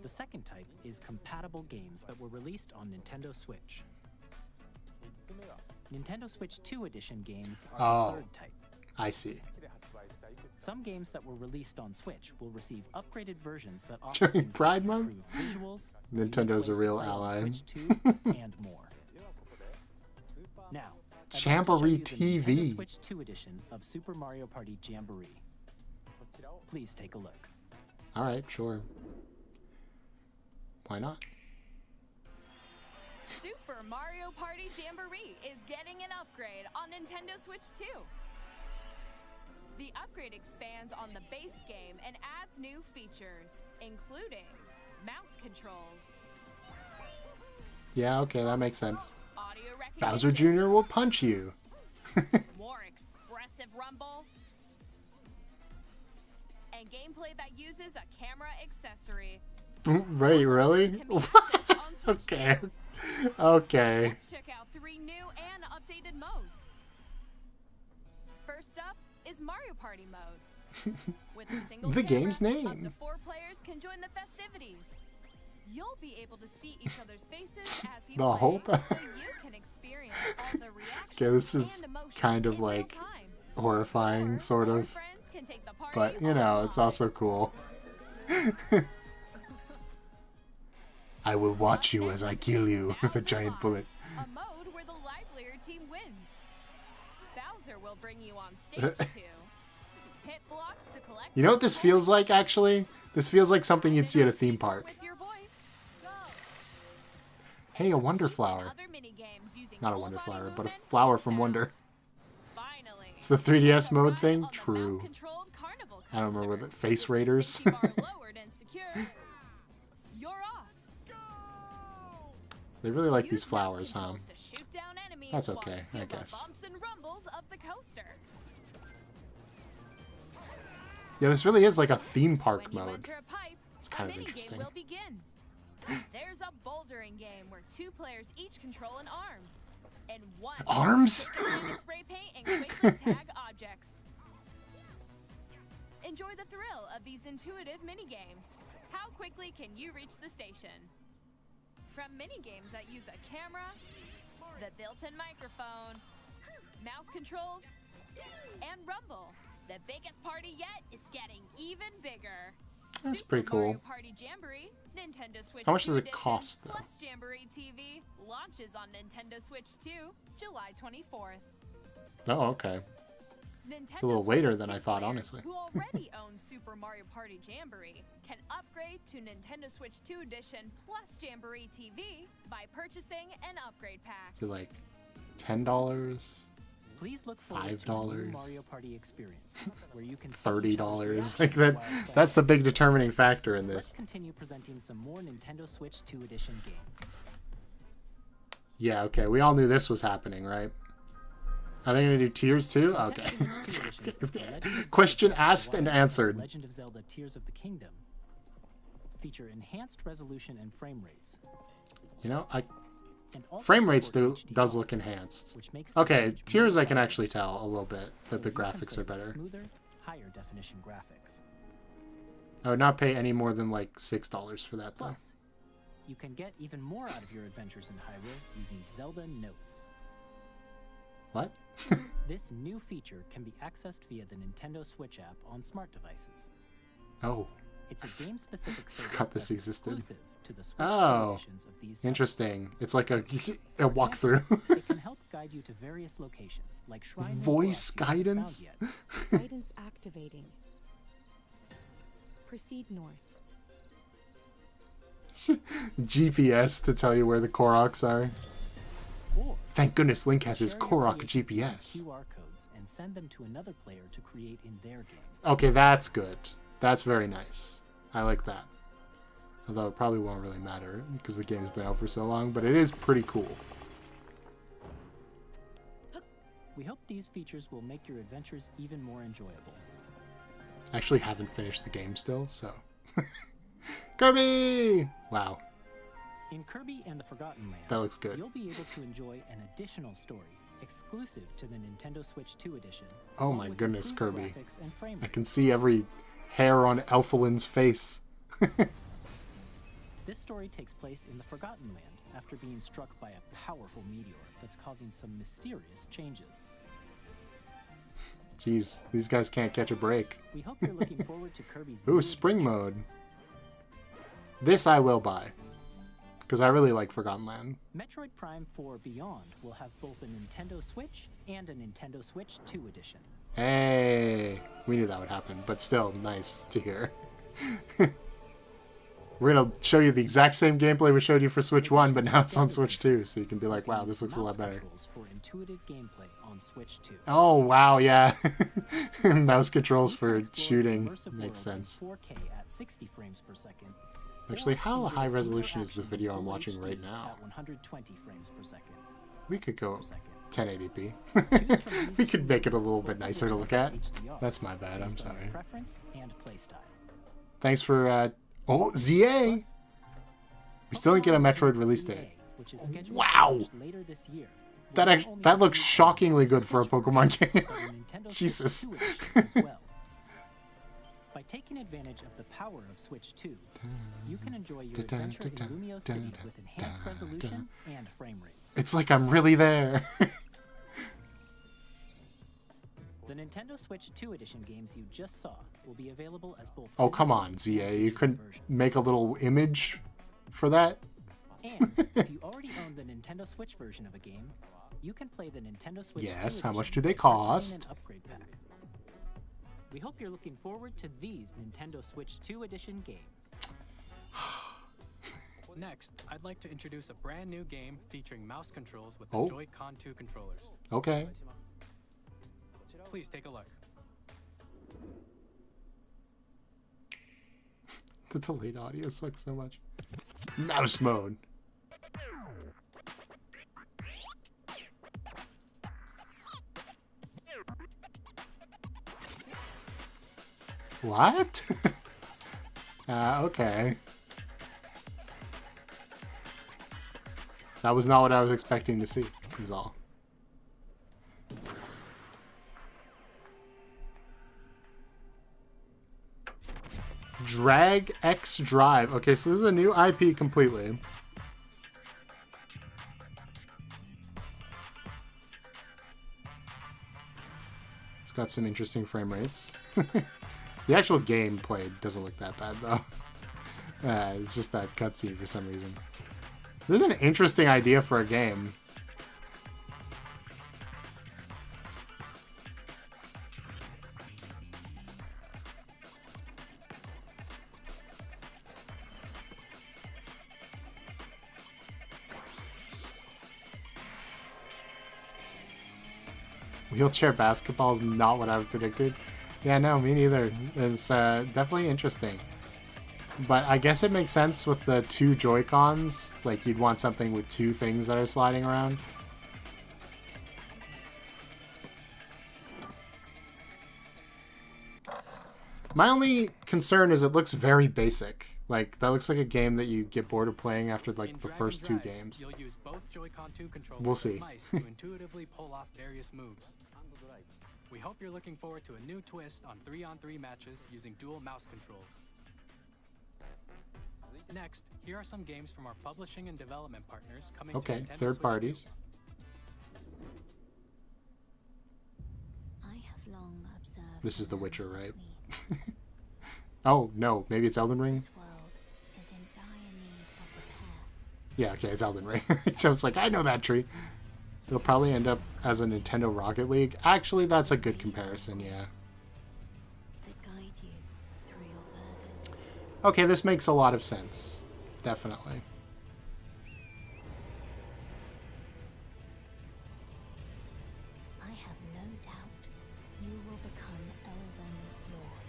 The second type is compatible games that were released on Nintendo Switch. Nintendo Switch 2 edition games are the third type. I see. Some games that were released on Switch will receive upgraded versions that offer During things Pride like Month? improved visuals, Nintendo's a new ways to real play on ally. Switch 2, and more. Now, I'd like to show Jamboree you the Nintendo TV. Switch 2 edition of Super Mario Party Jamboree. Please take a look. Alright, sure. Why not? Super Mario Party Jamboree is getting an upgrade on Nintendo Switch 2. The upgrade expands on the base game and adds new features, including mouse controls, Yeah, okay, that makes sense. audio Bowser recognition, Jr. will punch you. more expressive rumble, and gameplay that uses a camera accessory. Right, really? Can be accessed on Switch Okay. 2. Okay. Let's check out 3 new and updated modes. First up is Mario Party mode. With a single The camera, game's up name. to 4 players can join the festivities. You'll be able to see each other's faces as you The play, whole time. so you can experience all the reactions Okay, this is and emotions kind of in real like time. horrifying, Or sort more of. friends can take the party But, you know, it's online. also cool. I will watch you as I kill you with a giant bullet. A mode where the livelier team wins. Bowser will bring you on stage too. Hit blocks to collect. You know what this feels like, actually? This feels like something you'd see at a theme park. With your voice. Go. Hey, a wonder flower. Other mini games using Not a full wonder body flower, but a movement flower and from Wonder. sound. Finally. It's the 3DS Run mode on thing? the True. mouse-controlled carnival I don't remember coaster. what Face With the Raiders. safety bar lowered and secure. You're off. They really like Use these mouse flowers, huh? controls to shoot down enemies That's while okay, you I feel the guess. bumps and rumbles of the coaster. Yeah, this really is like a theme park When you mode. enter a pipe, It's kind a of minigame interesting. will begin. There's a bouldering game where 2 players each control an arm. And one Arms? can use a spray paint and quickly tag objects. Enjoy the thrill of these intuitive minigames. How quickly can you reach the station? From minigames that use a camera, the built-in microphone, mouse controls, and rumble, the biggest party yet is getting even bigger. That's Super pretty cool. Mario Party Jamboree, Nintendo Switch How much 2 does it edition, cost, though? Plus Jamboree TV launches on Nintendo Switch 2, July 24th. Oh, okay. Nintendo a little Switch later than 2 I thought, players honestly. Who already own Super Mario Party Jamboree can upgrade to Nintendo Switch 2 Edition plus Jamboree TV by purchasing an upgrade pack. Is it like $10? Please look forward to a new Mario Party experience, where you can see each other's $30? Like reactions while that. playing. That's the big determining factor in Let's this. continue presenting some more Nintendo Switch 2 Edition games. Yeah. Okay. We all knew this was happening, right? Are they gonna do Tears too? Okay. Nintendo Switch 2 editions of The Legend of Zelda Question Breath of the asked and Wild, answered. Legend of Zelda Tears of the Kingdom feature enhanced resolution and frame rates. You know, And also frame rates support does HDR, look enhanced. which makes the Okay, image Tears more I can vibrant, actually tell a little bit so that the you can graphics play are with better. Smoother, higher definition graphics. I would not pay any more than like $6 for that though. Plus, you can get even more out of your adventures in Hyrule using Zelda Notes. What? This new feature can be accessed via the Nintendo Switch app on smart devices. Oh, It's a game-specific service forgot this that's existed. exclusive to the Switch 2 Oh, editions of these titles. interesting. It's like a walkthrough. It can help guide you to various locations, like Shrine Hill Voice Forest you haven't guidance? found yet. Guidance activating. Proceed north. GPS to tell you where the Koroks are. Or Thank goodness Link has his share your Korok creations using GPS. QR codes and send them to another player to create in their game. Okay, that's good. That's very nice. I like that. Although it probably won't really matter because the game's been out for so long, but it is pretty cool. We hope these features will make your adventures even more enjoyable. I actually haven't finished the game still, so. Kirby! Wow, In Kirby and the Forgotten Land, that looks good. you'll be able to enjoy an additional story exclusive to the Nintendo Switch 2 edition. Oh along my with goodness, improved Kirby. graphics and frame I rate. can see every hair on Elphalin's face. This story takes place in the Forgotten Land after being struck by a powerful meteor that's causing some mysterious changes. Jeez, these guys can't catch a break. We hope you're looking forward to Kirby's Ooh, new spring adventure. mode. This I will buy. Because I really like Forgotten Land. Metroid Prime 4 Beyond will have both a Nintendo Switch and a Nintendo Switch 2 edition. Hey, we knew that would happen, but still nice to hear. We're going to show you the exact same gameplay we showed you for Switch 1, but now it's on Switch 2, so you can be like, wow, this looks a lot better. Controls for intuitive gameplay on Switch 2. Oh, wow, yeah. Mouse controls You can for explore the shooting. immersive Makes world in sense. 4K at 60 frames per second. Actually, or how enjoy high smoother resolution is the action video in I'm full watching HD right now? At 120 frames per second. We could go Per second. 1080p. Choose from these We two could make it a modes little or bit nicer to focus look on at. HDR That's my bad, I'm based on your sorry. preference and playstyle. Thanks for, oh, ZA! We still didn't get a Metroid release ZA, date. which is scheduled to Wow! launch later this year, will That not actually, only that looks include shockingly the good for a Switch Pokemon version, game. but a Nintendo Switch Jesus. 2 edition as well. By taking advantage of the power of Switch 2, you can enjoy your adventure in Lumio City with enhanced resolution and frame rates. It's like I'm really there. The Nintendo Switch 2 edition games you just saw will be available as both Oh, come physical on, and ZA. You digital couldn't versions. make a little image for that? And if you already own the Nintendo Switch version of a game, you can play the Nintendo Switch 2 Yes, how much edition do they by purchasing cost? an upgrade pack. We hope you're looking forward to these Nintendo Switch 2 edition games. Next, I'd like to introduce a brand new game featuring mouse controls with Oh. the Joy-Con 2 controllers. Okay. Please take a look. The delayed audio sucks so much. Mouse mode. What? Okay. That was not what I was expecting to see, is all. Drag X Drive. Okay, so this is a new IP completely. It's got some interesting frame rates. The actual gameplay doesn't look that bad, though. It's just that cutscene for some reason. This is an interesting idea for a game. Wheelchair basketball is not what I've predicted. Yeah, no, me neither. It's definitely interesting. But I guess it makes sense with the 2 Joy-Cons. Like, you'd want something with 2 things that are sliding around. My only concern is it looks very basic. Like, that looks like a game that you get bored of playing after, like, the first 2 games. You'll use both Joy-Con 2 controllers We'll see. as mice to intuitively pull off various moves. We hope you're looking forward to a new twist on 3-on-3 matches using dual mouse controls. Next, here are some games from our publishing and development partners coming to Okay, Nintendo third Switch parties. 2. I have long observed This is The the Witcher, lands right? between. Oh, no, maybe it's Elden Ring? This world is in dire need of repair. Yeah, okay, it's Elden Ring. So it's like, I know that tree. It'll probably end up as a Nintendo Rocket League. Actually, that's a good comparison, yeah. That guide you through your burden. Okay, this makes a lot of sense. Definitely. I have no doubt you will become Elden Lord.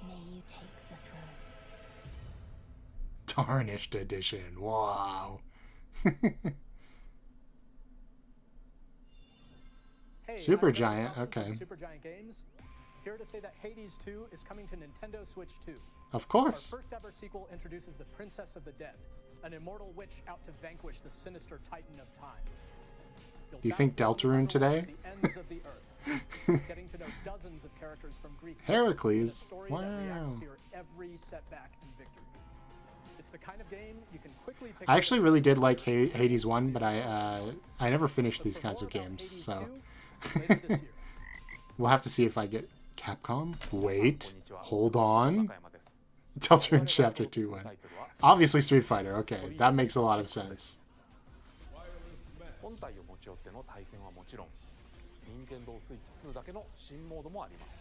May you take the throne. Tarnished Edition. Wow. Hey, Supergiant, I'm okay. Supergiant Games. Here to say that Hades 2 is coming to Nintendo Switch 2. Of Our course. first ever sequel introduces the Princess of the Dead, an immortal witch out to vanquish the sinister Titan of Time. You'll Do you think battle Deltarune today? the ends of the earth, getting to know dozens of characters from Greek myths, Heracles. and a story that reacts Wow. to your every setback and victory. It's the kind of game you can quickly pick I up actually and really did play. like Hades 1, but I never finished But these for kinds more of about games, Hades so 2, later this year. we'll have to see if I get Capcom. Wait, hold on. Deltarune Chapter 2 1. Obviously Street Fighter, okay, that makes a lot of sense. 本体を持ち寄っての対戦はもちろん、任天堂スイッチ2だけの新モードもあります。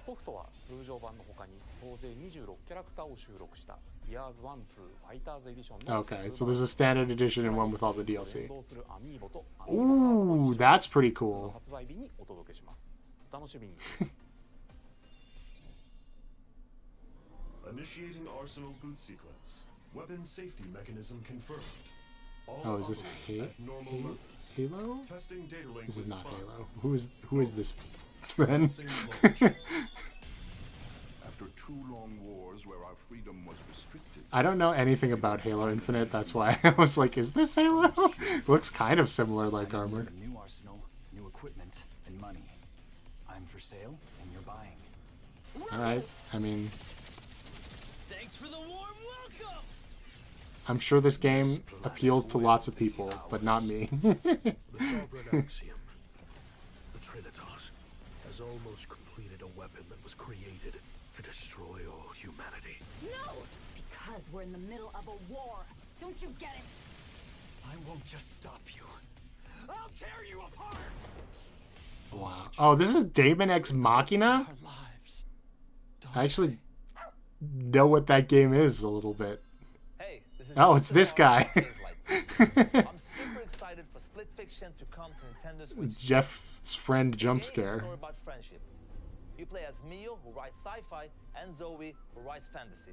ソフトは通常版の他に総勢26キャラクターを収録した Years 1-2 Fighters Edition の Okay, so there's a standard edition and one with all the DLC. 連動するアミーボと Ooh, that's pretty cool. 発売日にお届けします。お楽しみに。 Initiating Arsenal boot sequence. Weapon safety mechanism confirmed. All Oh, is this operate at normal levels. Halo? Testing data link This is with not Spot. Halo. Who is this then? Same launch. After 2 long wars where our freedom was restricted. I don't know anything about Halo Infinite, that's why I was like, is this Halo? Looks kind of similar like armor. For new arsenal, new equipment, and money. I'm for sale, and you're buying. Alright, I mean, Thanks for the warm welcome! I'm sure this game appeals to lots of people, but not me. The sovereign axiom, the Trinitas, has almost completed a weapon that was created to destroy all humanity. No! Because we're in the middle of a war. Don't you get it? I won't just stop you. I'll tear you apart! Wow. Oh, this is Daemon X Machina? Our lives. I actually know what that game is a little bit. Hey, this is Oh, it's this guy. I'm super excited for Split Fiction to come to Nintendo Switch. Jeff's friend jump The game is a scare. story about friendship. You play as Mio, who writes sci-fi, and Zoe, who writes fantasy.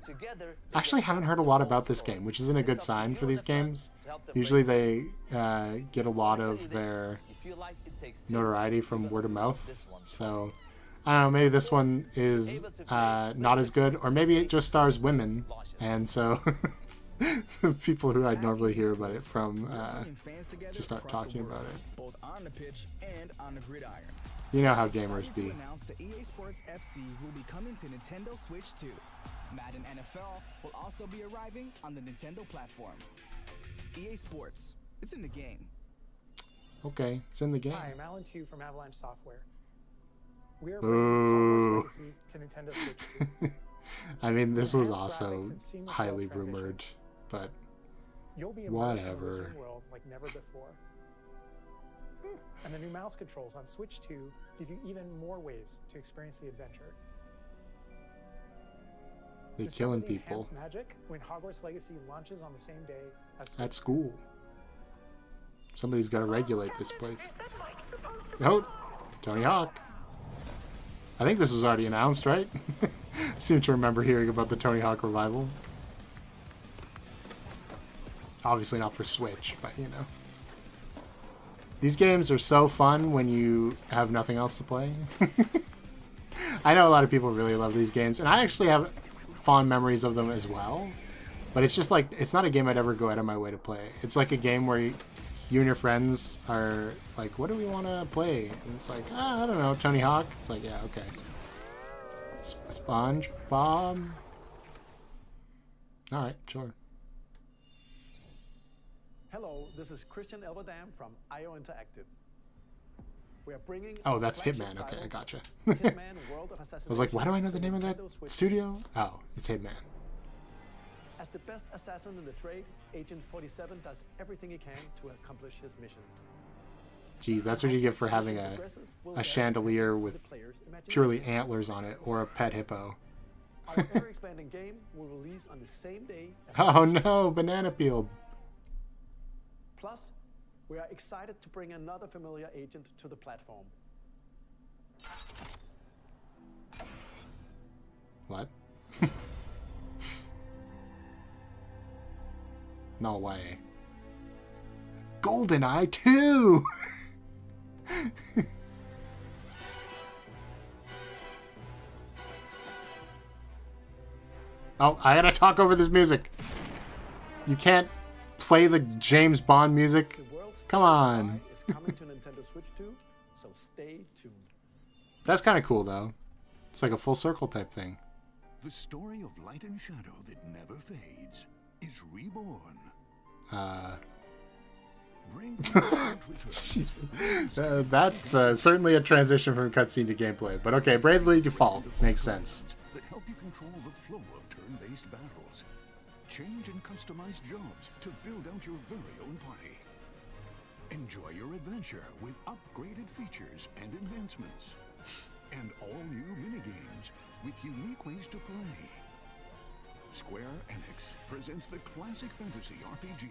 Together, I actually haven't heard a lot about this game, which isn't a good sign for these games. Usually they get a lot of their notoriety from word of mouth. So, I don't know, maybe this one is not as good, or maybe it just stars women, and so people who I'd normally hear about it from just start talking about it. Both on the pitch and on the gridiron. You know how gamers Excited be. to announce the EA Sports FC will be coming to Nintendo Switch 2. Madden NFL will also be arriving on the Nintendo platform. EA Sports, it's in the game. Okay, it's in the game. Hi, I'm Alan Tu from Avalanche Software. We are Boo. bringing Hogwarts Legacy to Nintendo Switch 2. I mean, this was Enhanced also graphics and seamless highly world transitions. rumored, but You'll be immersed in a whatever. wizarding world like never before. And the new mouse controls on Switch 2 give you even more ways to experience the adventure. They Discover killing the people enhanced magic when Hogwarts Legacy launches on the same day as at Switch. school. Somebody's got to regulate this place. Oh, Tony Hawk. I think this was already announced, right? I seem to remember hearing about the Tony Hawk revival. Obviously not for Switch, but you know. These games are so fun when you have nothing else to play. I know a lot of people really love these games, and I actually have fond memories of them as well. But it's just like, it's not a game I'd ever go out of my way to play. It's like a game where you and your friends are like, what do we want to play? And it's like, I don't know, Tony Hawk? It's like, yeah, okay. SpongeBob? Alright, sure. Hello, this is Christian Elverdam from IO Interactive. We are bringing Oh, that's Hitman. Okay, I gotcha. I was like, why do I know the name of that studio? Oh, it's Hitman. As the best assassin in the trade, Agent 47 does everything he can to accomplish his mission. Jeez, that's what you get for having a chandelier with purely antlers on it, or a pet hippo. Our ever-expanding game will release on the same day as Oh no, banana peeled. Plus, we are excited to bring another familiar agent to the platform. What? No way. GoldenEye 2! Oh, I gotta talk over this music. You can't play the James Bond music? Come on. It's coming to Nintendo Switch 2, so stay tuned. That's kind of cool, though. It's like a full circle type thing. The story of light and shadow that never fades is reborn. Jesus. That's certainly a transition from cutscene to gameplay. But okay, Bravely Default makes sense. That help you control the flow of turn-based battles. Change and customize jobs to build out your very own party. Enjoy your adventure with upgraded features and advancements. And all new minigames with unique ways to play. Square Enix presents the classic fantasy RPG,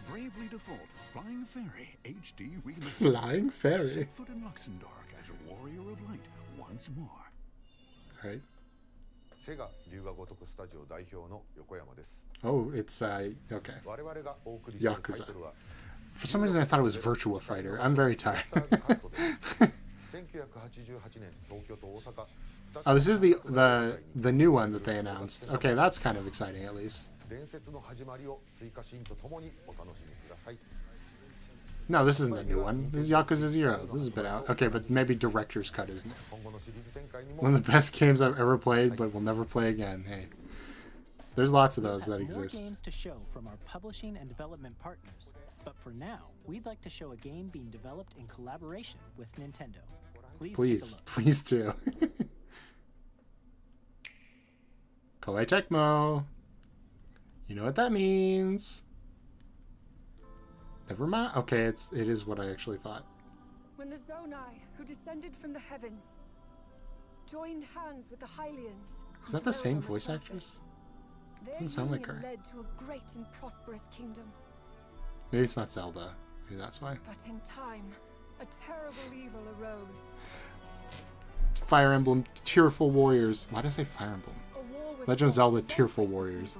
Bravely Default Flying Fairy HD Remake. Flying Fairy? Set foot in Luxembourg as a warrior of light once more. Right. Oh, Oh, it's, okay. Yakuza. For some reason I thought it was Virtua Fighter. I'm very tired. Oh, this is the new one that they announced. Okay, that's kind of exciting at least. No, this isn't the new one. This is Yakuza 0. This has been out. Okay, but maybe Director's Cut, isn't it? One of the best games I've ever played, but will never play again. Hey. There's lots of those that exist. More games to show from our publishing and development partners. But for now, we'd like to show a game being developed in collaboration with Nintendo. Please do. Koei Tecmo. You know what that means. Never mind. Okay, it is what I actually thought. When the Zonai, who descended from the heavens, joined hands with the Hylians. Is that the same voice actress? Doesn't sound like her. Led to a great and prosperous kingdom. Maybe it's not Zelda. Maybe that's why. But in time, a terrible evil arose. Fire Emblem Tearful Warriors. Why did I say Fire Emblem? Legend of Zelda Tearful Warriors.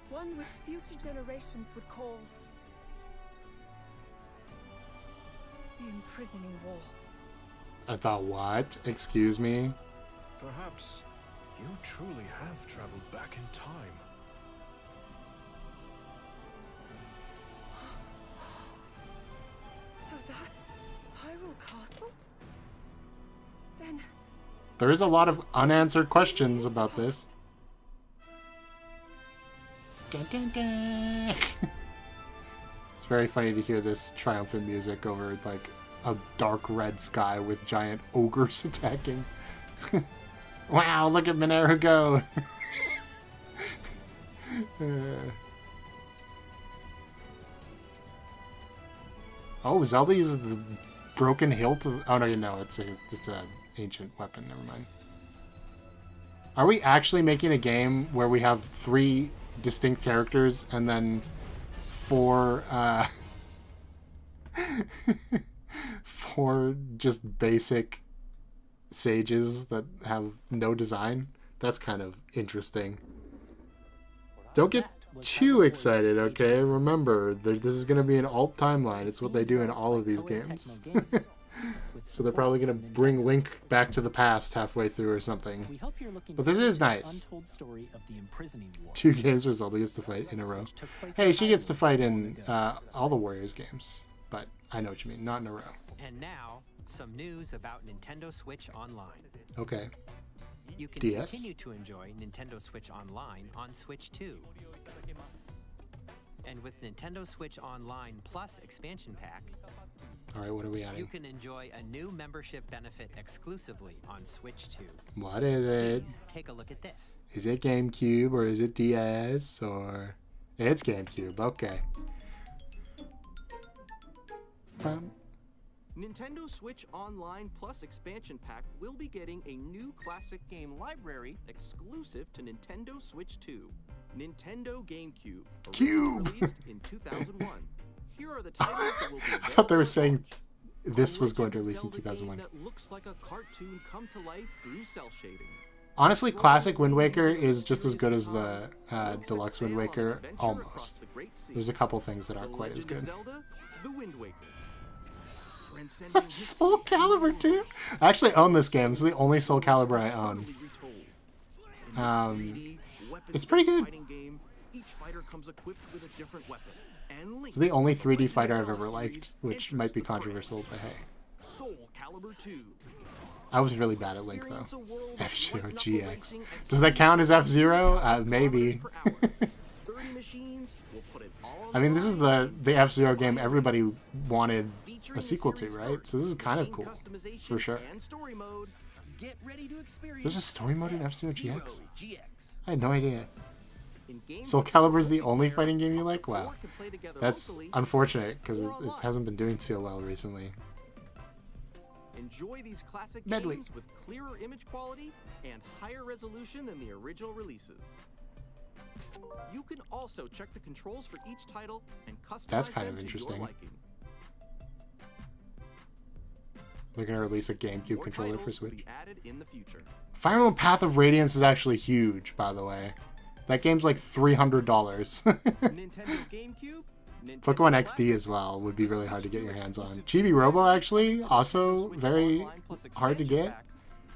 One which future generations would call the imprisoning war. I thought, what? Excuse me? Perhaps you truly have traveled back in time. So that's Hyrule Castle? Then there is a lot of unanswered questions about this. Dun, dun, dun. It's very funny to hear this triumphant music over like a dark red sky with giant ogres attacking. Wow, look at Monero go! Oh, Zelda uses the broken hilt of... Oh, no, it's a ancient weapon. Never mind. Are we actually making a game where we have 3 distinct characters and then 4 4 just basic sages that have no design. That's kind of interesting. Don't get too excited, okay? Remember, this is going to be an alt timeline. It's what they do in all of these games. So they're probably going to bring Link back to the past halfway through or something. But this is nice. 2 games where Zelda gets to fight in a row. Hey, she gets to fight in all the Warriors games. But I know what you mean, not in a row. And now, some news about Nintendo Switch Online. Okay. You can DS? continue to enjoy Nintendo Switch Online on Switch 2. And with Nintendo Switch Online Plus expansion pack, Alright, what are we you adding? can enjoy a new membership benefit exclusively on Switch 2. What is it? Please take a look at this. Is it GameCube or is it DS or... It's GameCube, okay. Nintendo Switch Online Plus expansion pack will be getting a new classic game library exclusive to Nintendo Switch 2. Nintendo GameCube, originally released in 2001. Here are the titles that will be I thought they were saying this was going to release in 2001. that looks like a cartoon come to life through cell shading. Honestly, classic Wind Waker is just as good as the deluxe Wind Waker, almost. There's a couple things that aren't quite as good. Zelda, The Wind Waker. Soul Calibur 2? I actually own this game. This is the only Soul Calibur I own. It's pretty good. Each fighter comes equipped with a different weapon. And It's the only 3D fighter I've ever liked, which might be controversial, but hey. Soul Calibur 2. I was really bad at Link, though. F-Zero GX. Does that count as F-Zero? Maybe. I mean, this is the F-Zero game everybody wanted a sequel to, right? So this is kind of cool, for sure. There's a story mode in F-Zero GX? I had no idea. Soul Calibur is the only fighting game you like? Wow. That's unfortunate, because it hasn't been doing so well recently. Enjoy these classic Medley. games with clearer image quality and higher resolution than the original releases. You can also check the controls for each title and customize That's kind them of to your interesting. liking. They're going to release a GameCube More controller for titles will Switch. be added in the future. Fire Emblem Path of Radiance is actually huge, by the way. That game's like $300. Nintendo GameCube, Pokemon XD as well would be really hard to get your hands on. Chibi Robo actually also very hard to get.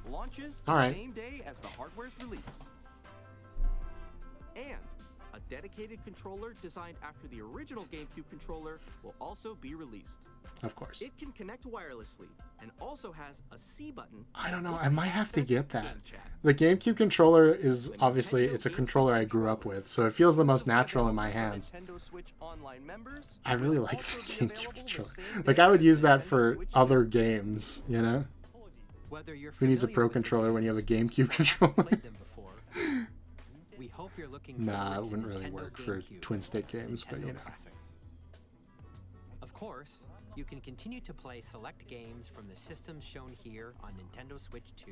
launches All the right. same day as the hardware's release. And a dedicated controller designed after the original GameCube controller will also be released. Of course. It can connect wirelessly and also has a C button. I don't know. I might have to get that. The GameCube controller is obviously, it's a controller I grew up with, so it feels the most natural in my hands. Nintendo Switch Online members I really like the GameCube controller. Like, I would use that for other games, you know? Who needs a Pro controller when you have a GameCube controller? We hope you're looking Nah, forward it to wouldn't really Nintendo work for GameCube twin-stick games, but Nintendo you know. classics. Of course, you can continue to play select games from the systems shown here on Nintendo Switch 2.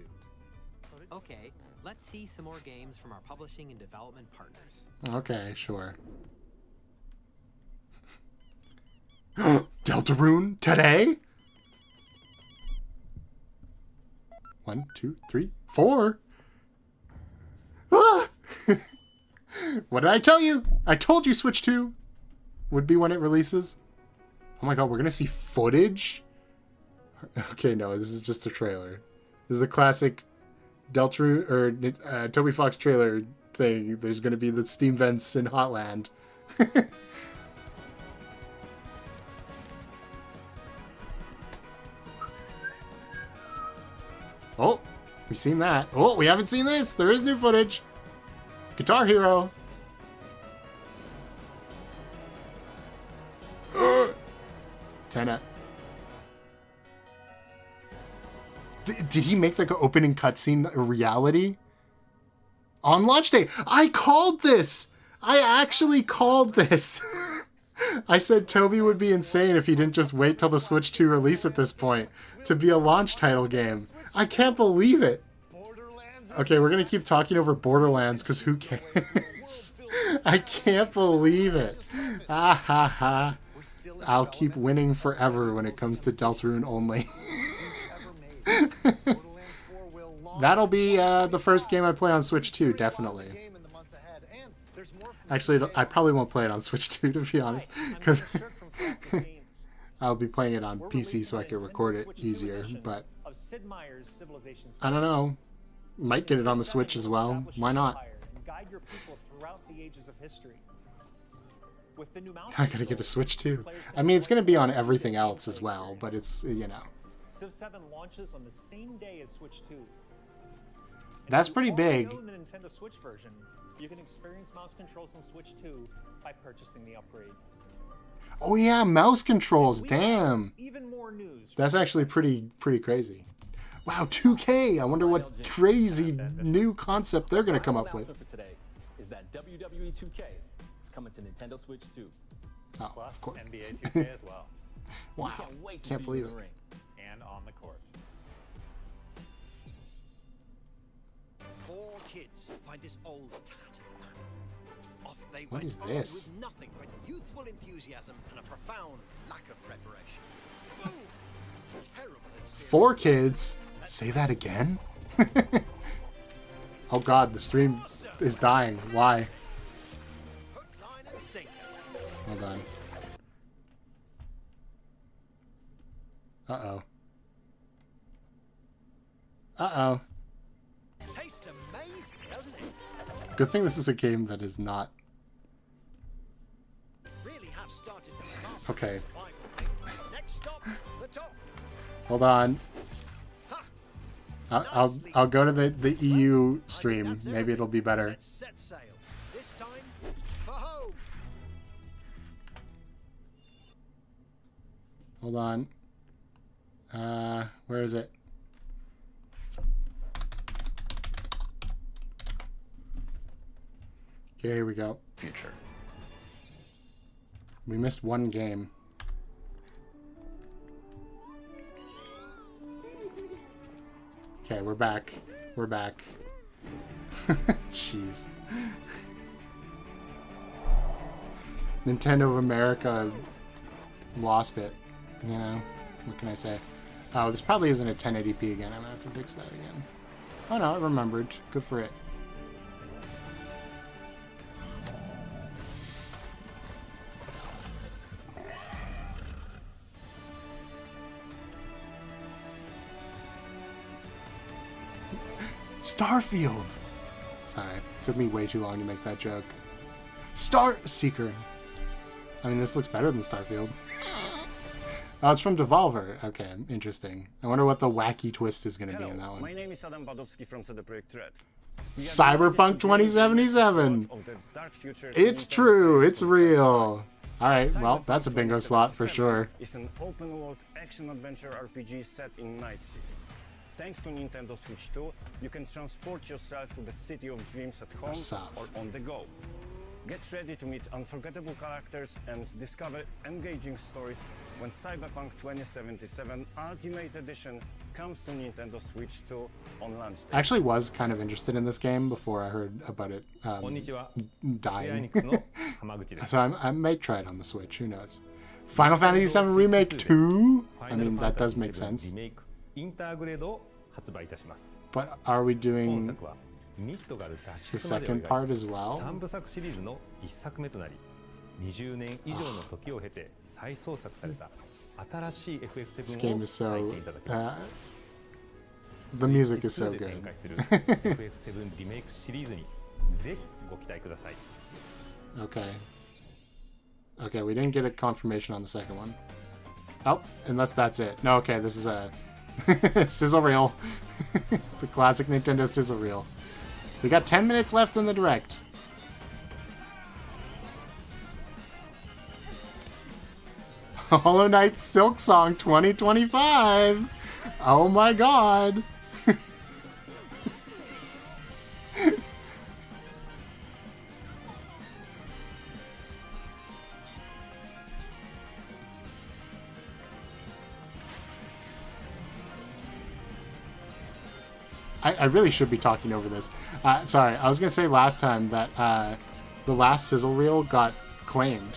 Okay, let's see some more games from our publishing and development partners. Okay, sure. Deltarune today? 1, 2, 3, 4. Ah! What did I tell you? I told you Switch 2 would be when it releases. Oh my god, we're gonna see footage? Okay, no, this is just a trailer. This is the classic Deltarune or Toby Fox trailer thing. There's gonna be the steam vents in Hotland. Oh, we've seen that. Oh, we haven't seen this. There is new footage. Guitar Hero. Tenna. Did he make the opening cutscene a reality? On launch day. I called this. I actually called this. I said Toby would be insane if he didn't just wait till the Switch 2 release at this point to be a launch title game. I can't believe it. Okay, we're going to keep talking over Borderlands because who cares? I can't believe it. Ah ha ha. I'll keep winning forever when it comes to Deltarune only. That'll be the first game I play on Switch 2, definitely. Actually, I probably won't play it on Switch 2, to be honest, because I'll be playing it on PC so I can record it easier, but I don't know. Might get it on the Switch as well. Why not? I gotta get a Switch too. I mean, it's gonna be on everything else as well, but it's, you know. Civ 7 launches on the same day as Switch 2. That's pretty big. In the Nintendo Switch version, you can experience mouse controls on Switch 2 by purchasing the upgrade. Oh yeah, mouse controls. Damn. Even more news. That's actually pretty crazy. Wow, 2K. I wonder what crazy new concept they're gonna come up with. For today is that WWE 2K is coming to Nintendo Switch 2. Oh, Plus of course. NBA 2K as well. Wow. Can't believe it. And on the court. 4 kids find this old tattered man. Off they What went is this? with nothing but youthful enthusiasm and a profound lack of preparation. Boom! Terrible experience. 4 kids? Say that again? Oh god, the stream is dying. Why? Hook, line, and sinker. Hold on. Uh-oh. Uh-oh. Tastes amazing, doesn't it? Good thing this is a game that is not... Really have started to master Okay. this survival thing. Next stop, the top. Hold on. I'll go to the EU stream. Maybe it'll be better. Let's set sail. This time for home. Hold on. Where is it? Okay, here we go. Future. We missed one game. Okay, we're back. We're back. Jeez. Nintendo of America lost it. You know? What can I say? Oh, this probably isn't a 1080p again. I'm gonna have to fix that again. Oh no, it remembered. Good for it. Starfield! Sorry, it took me way too long to make that joke. Star Seeker! I mean, this looks better than Starfield. Oh, it's from Devolver. Okay, interesting. I wonder what the wacky twist is going to be in that one. My name is Adam Badowski from CD Projekt Red. Cyberpunk 2077! It's true, it's real! Alright, well, that's a bingo slot for sure. It's an open-world action-adventure RPG set in Night City. Thanks to Nintendo Switch 2, you can transport yourself to the City of Dreams at home or on the go. Get ready to meet unforgettable characters and discover engaging stories when Cyberpunk 2077 Ultimate Edition comes to Nintendo Switch 2 on launch day. I actually was kind of interested in this game before I heard about it dying. So I might try it on the Switch, who knows. Final Fantasy VII Remake 2? I mean, that does make sense. But are we doing the second part as well? 3部作シリーズの1作目となり、20年以上の時を経て再創作された新しい FF7 を体験いただきます。The music is so good. FF7 リメイクシリーズにぜひご期待ください。Okay. Okay, we didn't get a confirmation on the second one. Oh, unless that's it. No, okay, this is a sizzle reel. The classic Nintendo sizzle reel. We got 10 minutes left in the direct. Hollow Knight Silk Song 2025. Oh my god. I really should be talking over this. Sorry, I was going to say last time that the last sizzle reel got claimed.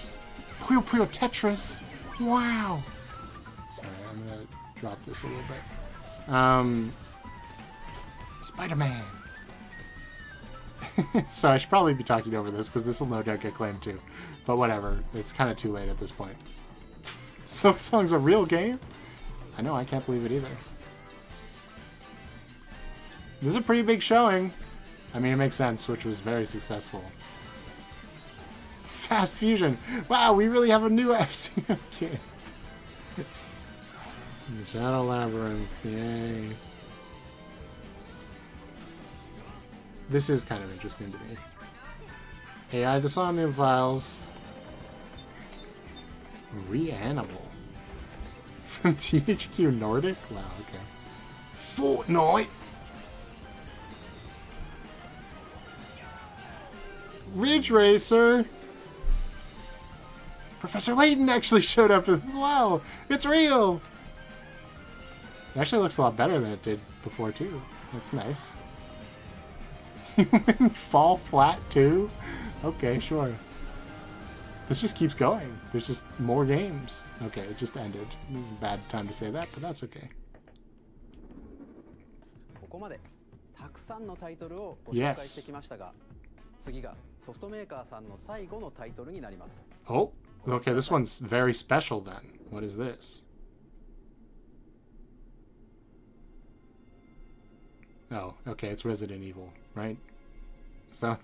Puyo Puyo Tetris! Wow. Sorry, I'm gonna drop this a little bit. Spider-Man. So I should probably be talking over this because this will no doubt get claimed too. But whatever. It's kind of too late at this point. Silk Song's a real game? I know, I can't believe it either. This is a pretty big showing. I mean, it makes sense. Switch was very successful. Fast Fusion. Wow, we really have a new FC game. The Shadow Labyrinth. Yay. This is kind of interesting to me. AI the Somnium Files. Reanimal. From THQ Nordic? Wow, okay. Fortnite! Ridge Racer! Professor Layton actually showed up as well! It's real! It actually looks a lot better than it did before, too. That's nice. Human Fall Flat 2? Okay, sure. This just keeps going. There's just more games. Okay, it just ended. It was a bad time to say that, but that's okay. ここまでたくさんのタイトルをご紹介してきましたが、次がソフトメーカーさんの最後のタイトルになります。Oh, okay, this one's very special then. What is this? Oh, okay, it's Resident Evil, right? So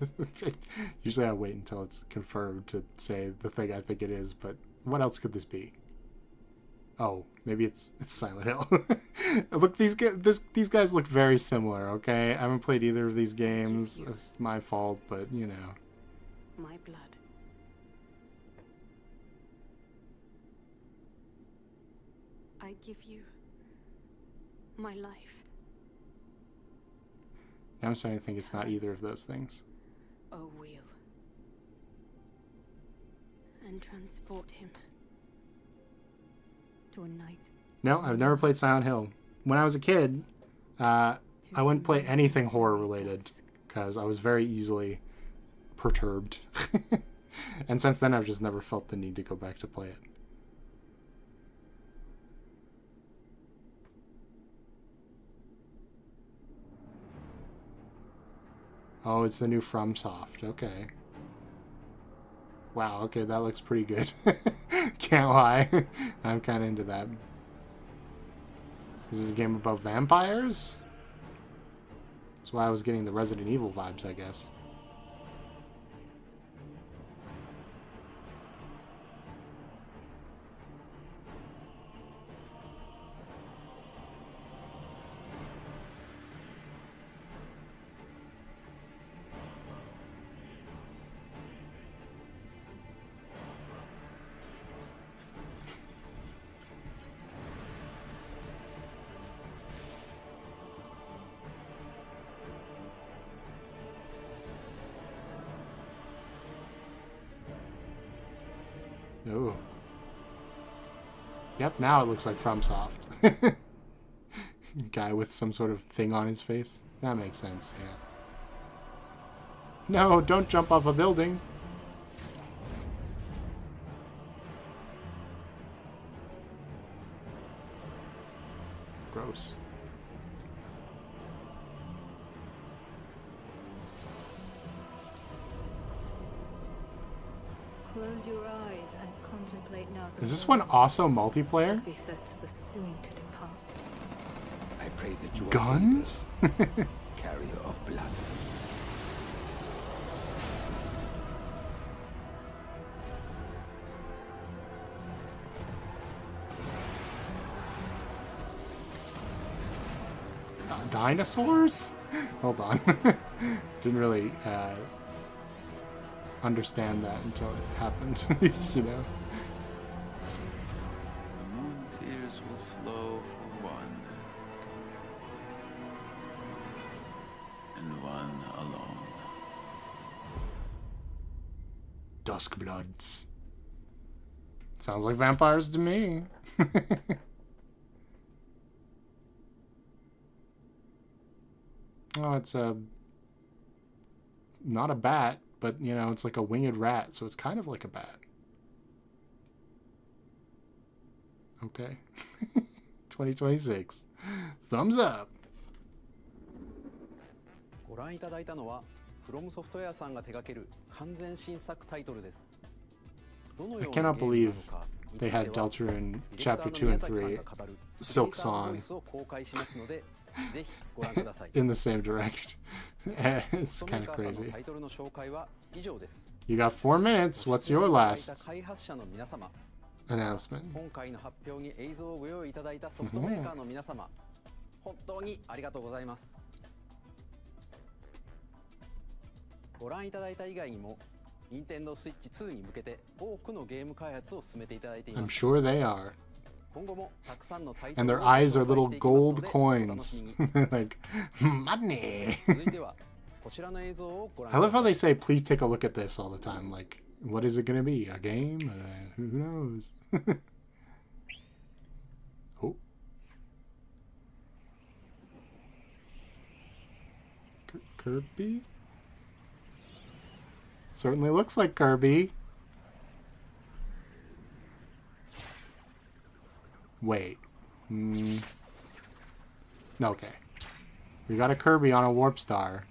usually I wait until it's confirmed to say the thing I think it is, but what else could this be? Oh, maybe it's Silent Hill. Look, these guys look very similar, okay? I haven't played either of these games. It's my fault, but you know. My blood. I give you my life. Now I'm starting to think it's not either of those things. Oh, wheel. And transport him to a night. No, I've never played Silent Hill. When I was a kid, I wouldn't play anything horror related because I was very easily perturbed. And since then, I've just never felt the need to go back to play it. Oh, it's the new FromSoft. Okay. Wow, okay, that looks pretty good. Can't lie. I'm kind of into that. Is this a game about vampires? That's why I was getting the Resident Evil vibes, I guess. Ooh. Yep, now it looks like FromSoft. Guy with some sort of thing on his face. That makes sense, yeah. No, don't jump off a building. Gross. Close your eyes and contemplate now. Is this one also multiplayer? I pray that you Guns? are carrier of blood. Dinosaurs? Hold on. Didn't really understand that until it happened, you know? The moon tears will flow for one, and one alone. Duskbloods. Sounds like vampires to me. Oh, it's not a bat, but, you know, it's like a winged rat, so it's kind of like a bat. Okay. 2026. Thumbs up. ご覧いただいたのは From Software さんが手掛ける完全新作タイトルです。どの I ような cannot ゲームな believe のか they had Deltarune Chapter 2 and 3 Silk Song を公開しますのでぜひご覧ください。 in the same direct. It's kind of ソフトメーカーさんの crazy. タイトルの紹介は以上です。 You got 4 minutes. What's your last 開発者の皆様、 announcement? 今回の発表に映像をご用意いただいたソフトメーカーの皆様、本当にありがとうございます。ご覧いただいた以外にも、任天堂スイッチ2に向けて多くのゲーム開発を進めていただいてい I'm ます。 sure they are. 今後もたくさんのタイト And ル their を eyes are 紹 little 介していきますの gold でお楽 coins. しみに。 Like, money. 続いてはこちらの映像をご覧 I く love だ how さ they い。 say, please take a look at this all the time. Like, what is it going to be? A game? Who knows? Oh. Kirby? Certainly looks like Kirby. Wait. Okay. We got a Kirby on a Warp Star.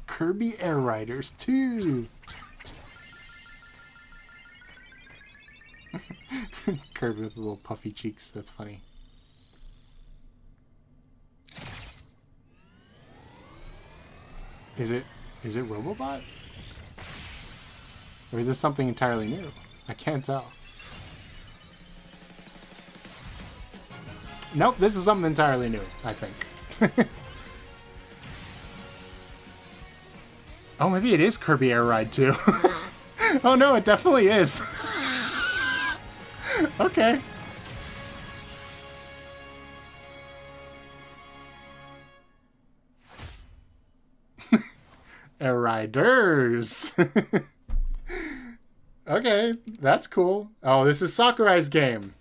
Kirby Air Riders 2! Kirby with little puffy cheeks. That's funny. Is it Robobot? Or is this something entirely new? I can't tell. Nope, this is something entirely new, I think. Oh, maybe it is Kirby Air Ride 2. Oh no, it definitely is. Okay. Air Riders. Okay, that's cool. Oh, this is Sakurai's game.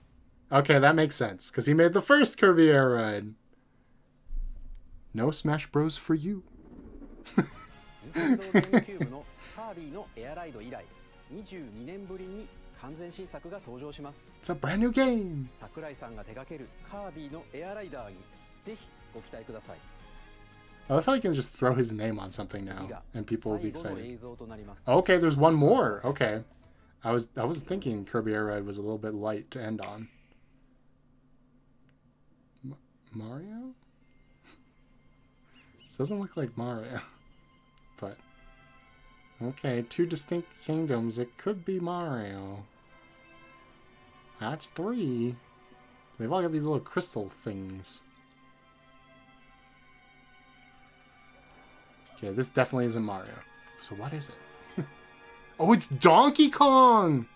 Okay, that makes sense, because he made the first Kirby Air Ride. No Smash Bros. For you. It's a brand new game. 桜井さんが手掛けるカービィのエアライダーにぜひご期待ください。 I love how he can just throw his name on something now, and people will be excited. Okay, there's one more. Okay. I was thinking Kirby Air Ride was a little bit light to end on. Mario? This doesn't look like Mario. But, okay, 2 distinct kingdoms. It could be Mario. That's 3. They've all got these little crystal things. Okay, this definitely isn't Mario. So what is it? Oh, it's Donkey Kong!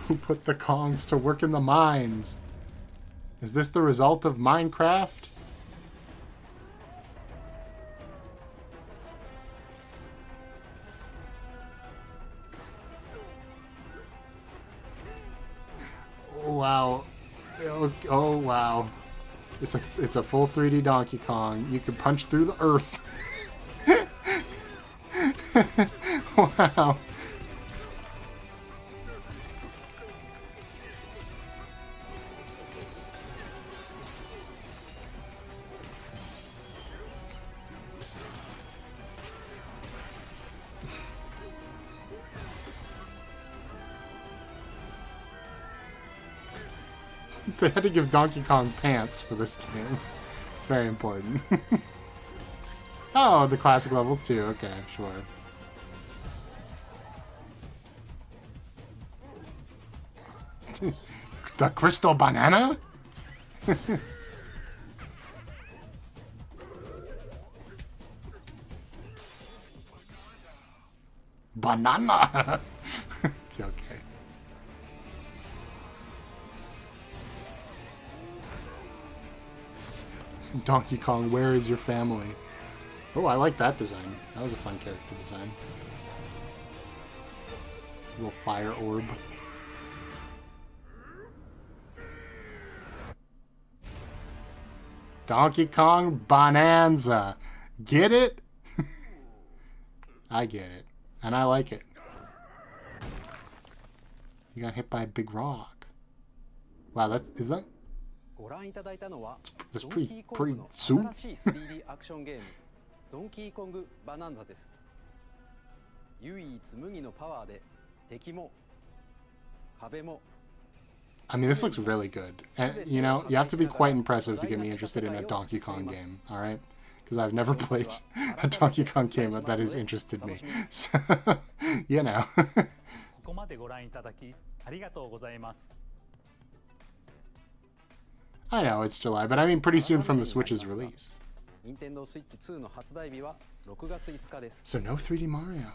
Who put the Kongs to work in the mines? Is this the result of Minecraft? Oh, wow. Oh, wow. It's a full 3D Donkey Kong. You can punch through the earth. Wow. They had to give Donkey Kong pants for this game. It's very important. Oh, the classic levels too. Okay, sure. The crystal banana? Banana! Okay. Donkey Kong, where is your family? Oh, I like that design. That was a fun character design. Little fire orb. Donkey Kong Bonanza. Get it? I get it. And I like it. You got hit by a big rock. Wow, that's pretty soon. 3D アクションゲームドンキーコングバナンザです。唯一無二のパワーで敵も壁も I mean, this looks really good. And, you know, you have to be quite impressive to get me interested in a Donkey Kong game, alright? Because I've never played a Donkey Kong game that has interested me. So, you know. I know it's July, but I mean pretty soon from the Switch's release. So no 3D Mario.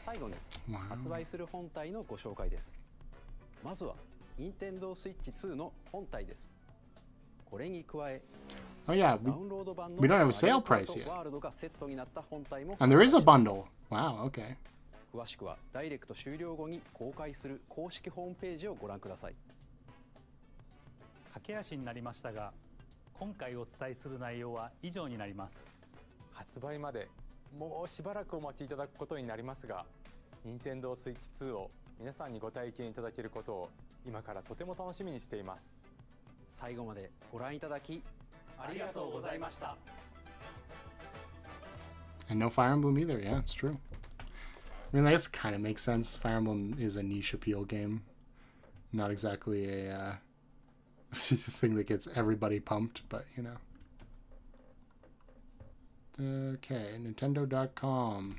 最後に発売する本体のご紹介です。まずは任天堂 Switch 2の本体です。これに加え Oh yeah, we don't have a sale price yet. And there is a bundle. Wow, okay. 詳しくはダイレクト終了後に公開する公式ホームページをご覧ください。駆け足になりましたが、今回お伝えする内容は以上になります。発売までもうしばらくお待ちいただくことになりますが、任天堂 Switch 2を皆さんにご体験いただけることを今からとても楽しみにしています。最後までご覧いただきありがとうございました。And no Fire Emblem either, yeah, it's true. I mean, I guess it kind of makes sense. Fire Emblem is a niche appeal game. Not exactly a thing that gets everybody pumped, but, you know. Okay, Nintendo.com.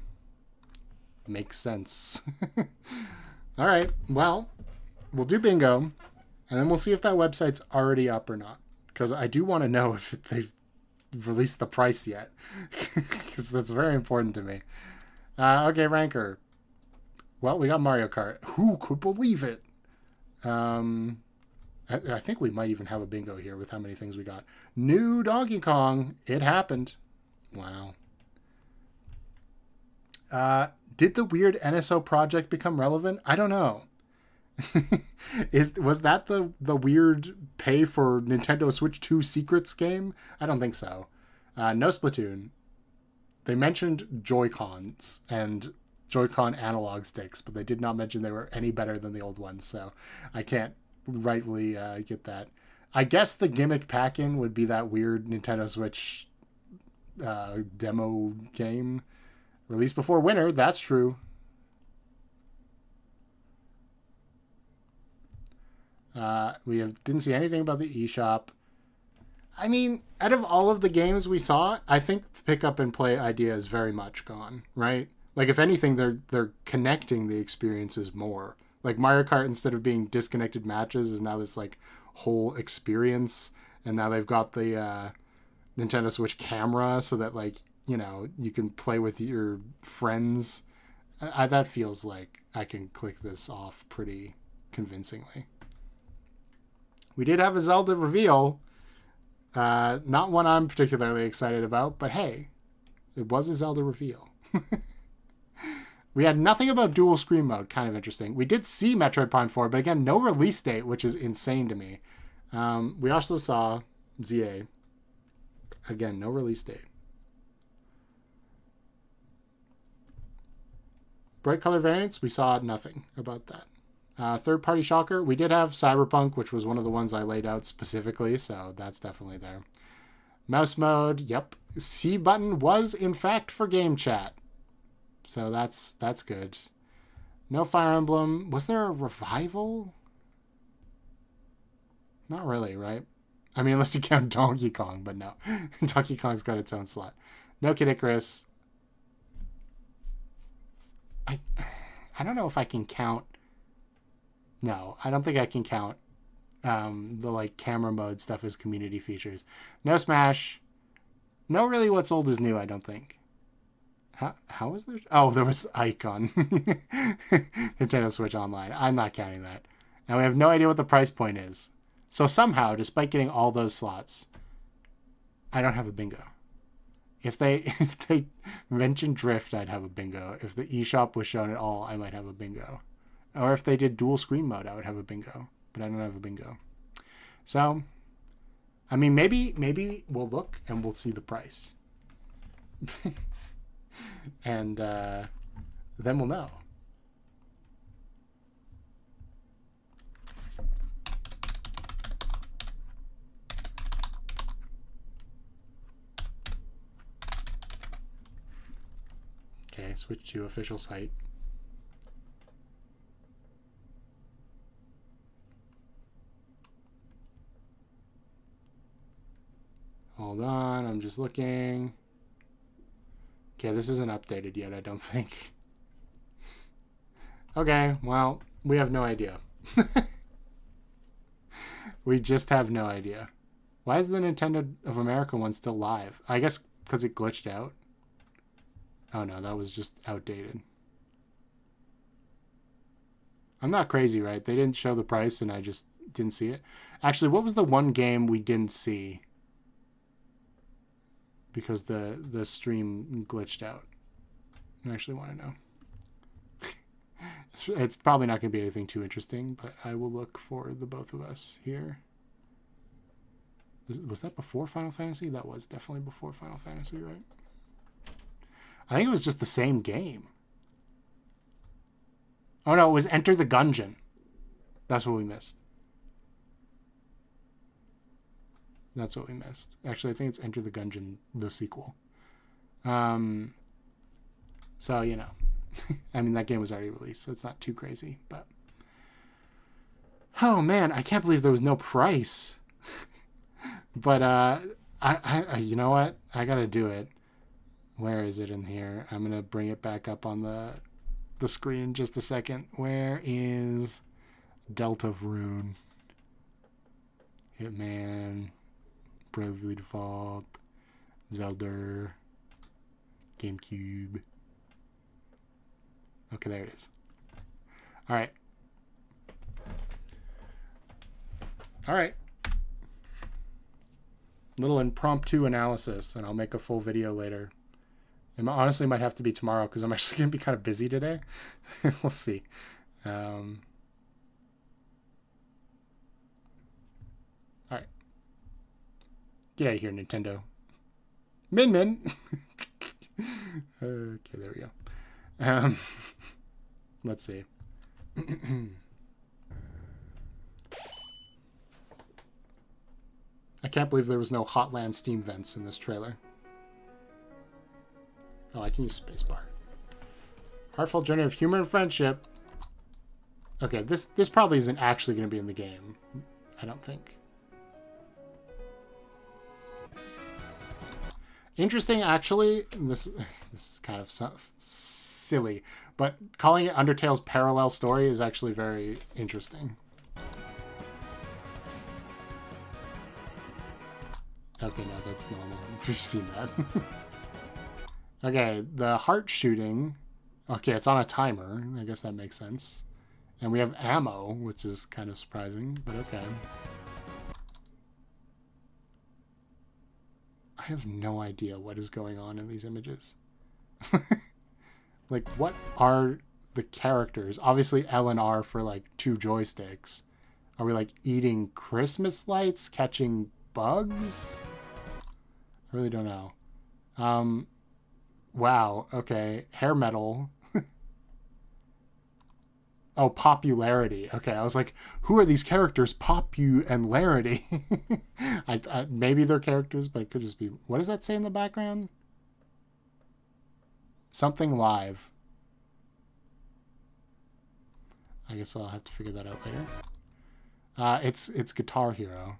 Makes sense. Alright, well, we'll do bingo, and then we'll see if that website's already up or not. Because I do want to know if they've released the price yet. Because that's very important to me. Okay, Ranker. Well, we got Mario Kart. Who could believe it? I think we might even have a bingo here with how many things we got. New Donkey Kong. It happened. Wow. Did the weird NSO project become relevant? I don't know. Was that the weird pay for Nintendo Switch 2 Secrets game? I don't think so. No Splatoon. They mentioned Joy-Cons and Joy-Con analog sticks, but they did not mention they were any better than the old ones, so I can't rightly get that. I guess the gimmick pack-in would be that weird Nintendo Switch demo game released before winter. That's true. Didn't see anything about the eShop. I mean, out of all of the games we saw, I think the pick up and play idea is very much gone, right? Like, if anything, they're connecting the experiences more. Like, Mario Kart, instead of being disconnected matches, is now this, like, whole experience. And now they've got the Nintendo Switch camera so that, like, you know, you can play with your friends. That feels like I can click this off pretty convincingly. We did have a Zelda reveal. Not one I'm particularly excited about, but hey, it was a Zelda reveal. We had nothing about dual screen mode, kind of interesting. We did see Metroid Prime 4, but again, no release date, which is insane to me. We also saw ZA. Again, no release date. Bright color variants, we saw nothing about that. Third-party shocker, we did have Cyberpunk, which was one of the ones I laid out specifically, so that's definitely there. Mouse mode, yep. C button was, in fact, for game chat. So that's good. No Fire Emblem. Was there a revival? Not really, right? I mean, unless you count Donkey Kong, but no. Donkey Kong's got its own slot. No Kid Icarus. I don't know if I can count. No, I don't think I can count the like camera mode stuff as community features. No Smash. No really what's old is new, I don't think. How was there? Oh, there was Ike on Nintendo Switch Online. I'm not counting that. And we have no idea what the price point is. So somehow, despite getting all those slots, I don't have a bingo. If they mentioned Drift, I'd have a bingo. If the eShop was shown at all, I might have a bingo. Or if they did dual screen mode, I would have a bingo. But I don't have a bingo. So, I mean, maybe we'll look and we'll see the price. And then we'll know. Okay, switch to official site. Hold on, I'm just looking. Okay, this isn't updated yet, I don't think. Okay, well, we have no idea. We just have no idea. Why is the Nintendo of America one still live? I guess because it glitched out. Oh no, that was just outdated. I'm not crazy, right? They didn't show the price and I just didn't see it. Actually, what was the one game we didn't see? Because the stream glitched out. I actually want to know. It's probably not going to be anything too interesting, but I will look for the both of us here. Was that before Final Fantasy? That was definitely before Final Fantasy, right? I think it was just the same game. Oh no, it was Enter the Gungeon. That's what we missed. That's what we missed. Actually, I think it's Enter the Gungeon, the sequel. So, you know. I mean, that game was already released, so it's not too crazy, but... Oh, man, I can't believe there was no price. But, I you know what? I gotta do it. Where is it in here? I'm gonna bring it back up on the screen in just a second. Where is Delta of Rune? Hitman... Bravely Default, Zelda, GameCube. Okay, there it is. All right. All right. Little impromptu analysis, and I'll make a full video later. It honestly might have to be tomorrow because I'm actually going to be kind of busy today. We'll see. All right. Get out of here, Nintendo. Min Min. Okay, there we go. Let's see. I can't believe there was no Hotland Steam vents in this trailer. Oh, I can use spacebar. Heartfelt journey of humor and friendship. Okay, this probably isn't actually going to be in the game. I don't think. Interesting, actually. This is kind of silly, but calling it Undertale's parallel story is actually very interesting. Okay, no, that's normal. We've seen that. Okay, the heart shooting. Okay, it's on a timer. I guess that makes sense. And we have ammo, which is kind of surprising, but okay. I have no idea what is going on in these images. Like, what are the characters? Obviously L and R for like 2 joysticks. Are we like eating Christmas lights, catching bugs? I really don't know. Wow, okay. Hair metal. Oh, popularity. Okay, I was like, who are these characters? Popularity. I maybe they're characters, but it could just be... What does that say in the background? Something live. I guess I'll have to figure that out later. It's Guitar Hero.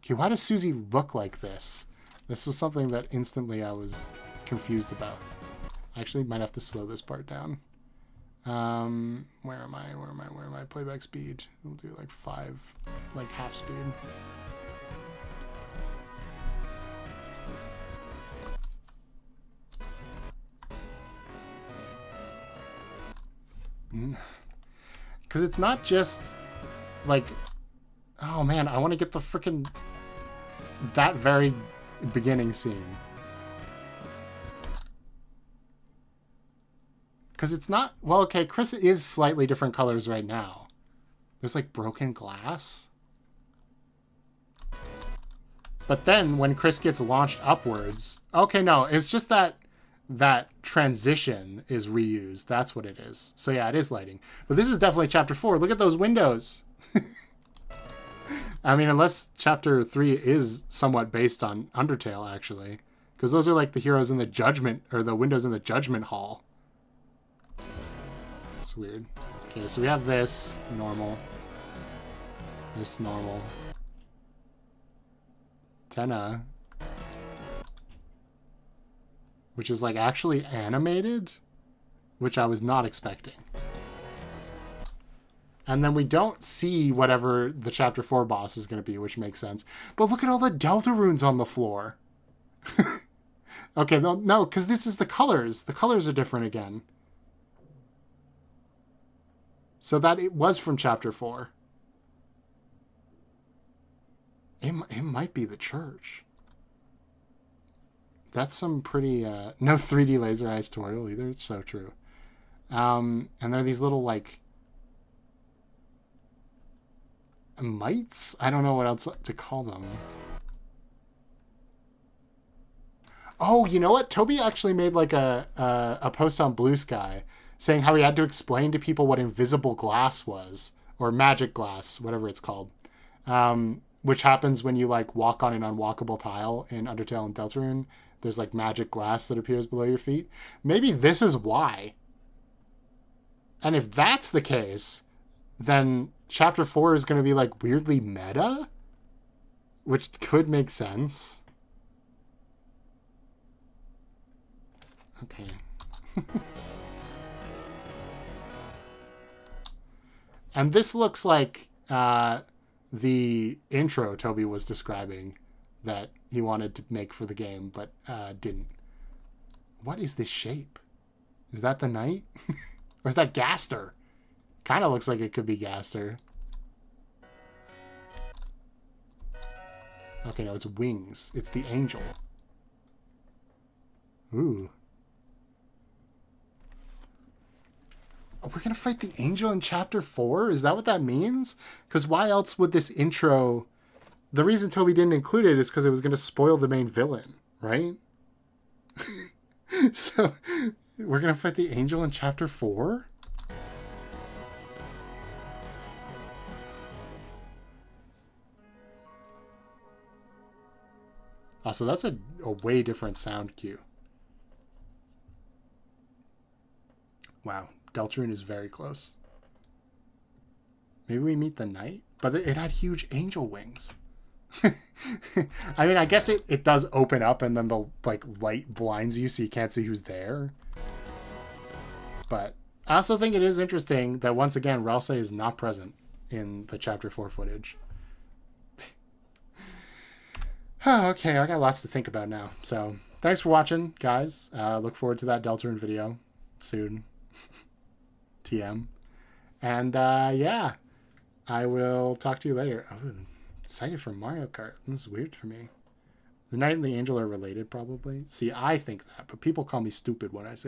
Okay, why does Susie look like this? This was something that instantly I was confused about. I actually might have to slow this part down. Where am I? Playback speed. We'll do like 5, like half speed. Because it's not just like, oh man, I want to get the freaking that very beginning scene. Because it's not... Well, okay, Chris is slightly different colors right now. There's, like, broken glass. But then when Chris gets launched upwards, okay, no, it's just that transition is reused. That's what it is. So yeah, it is lighting. But this is definitely chapter 4. Look at those windows. I mean, unless chapter 3 is somewhat based on Undertale, actually. Because those are like the heroes in the judgment, or the windows in the judgment hall. It's weird. Okay, so we have this, normal. This, normal. Tenna. Which is like actually animated, which I was not expecting. And then we don't see whatever the chapter 4 boss is going to be, which makes sense. But look at all the Delta runes on the floor. Okay, no, because this is the colors. The colors are different again. So that it was from chapter 4. It might be the church. That's some pretty... no 3D laser eyes tutorial either. It's so true. And there are these little, like... mites? I don't know what else to call them. Oh, you know what? Toby actually made like a post on Blue Sky saying how he had to explain to people what invisible glass was, or magic glass, whatever it's called, which happens when you like walk on an unwalkable tile in Undertale and Deltarune. There's like magic glass that appears below your feet. Maybe this is why. And if that's the case, then chapter 4 is going to be like weirdly meta, which could make sense. Okay. And this looks like the intro Toby was describing that he wanted to make for the game, but didn't. What is this shape? Is that the knight? Or is that Gaster? Kind of looks like it could be Gaster. Okay, no, it's wings. It's the angel. Ooh. Oh, we're going to fight the angel in chapter 4? Is that what that means? Because why else would this intro... The reason Toby didn't include it is because it was going to spoil the main villain, right? So, we're going to fight the angel in chapter 4? Oh, so that's a way different sound cue. Wow, Deltarune is very close. Maybe we meet the knight? But it had huge angel wings. I mean, I guess it does open up and then the like light blinds you so you can't see who's there. But I also think it is interesting that once again, Ralsei is not present in the chapter 4 footage. Okay, I got lots to think about now. So thanks for watching, guys. Look forward to that Deltarune video soon. TM. And yeah, I will talk to you later. Oh, excited for Mario Kart. This is weird for me. The Knight and the Angel are related, probably. See, I think that, but people call me stupid when I say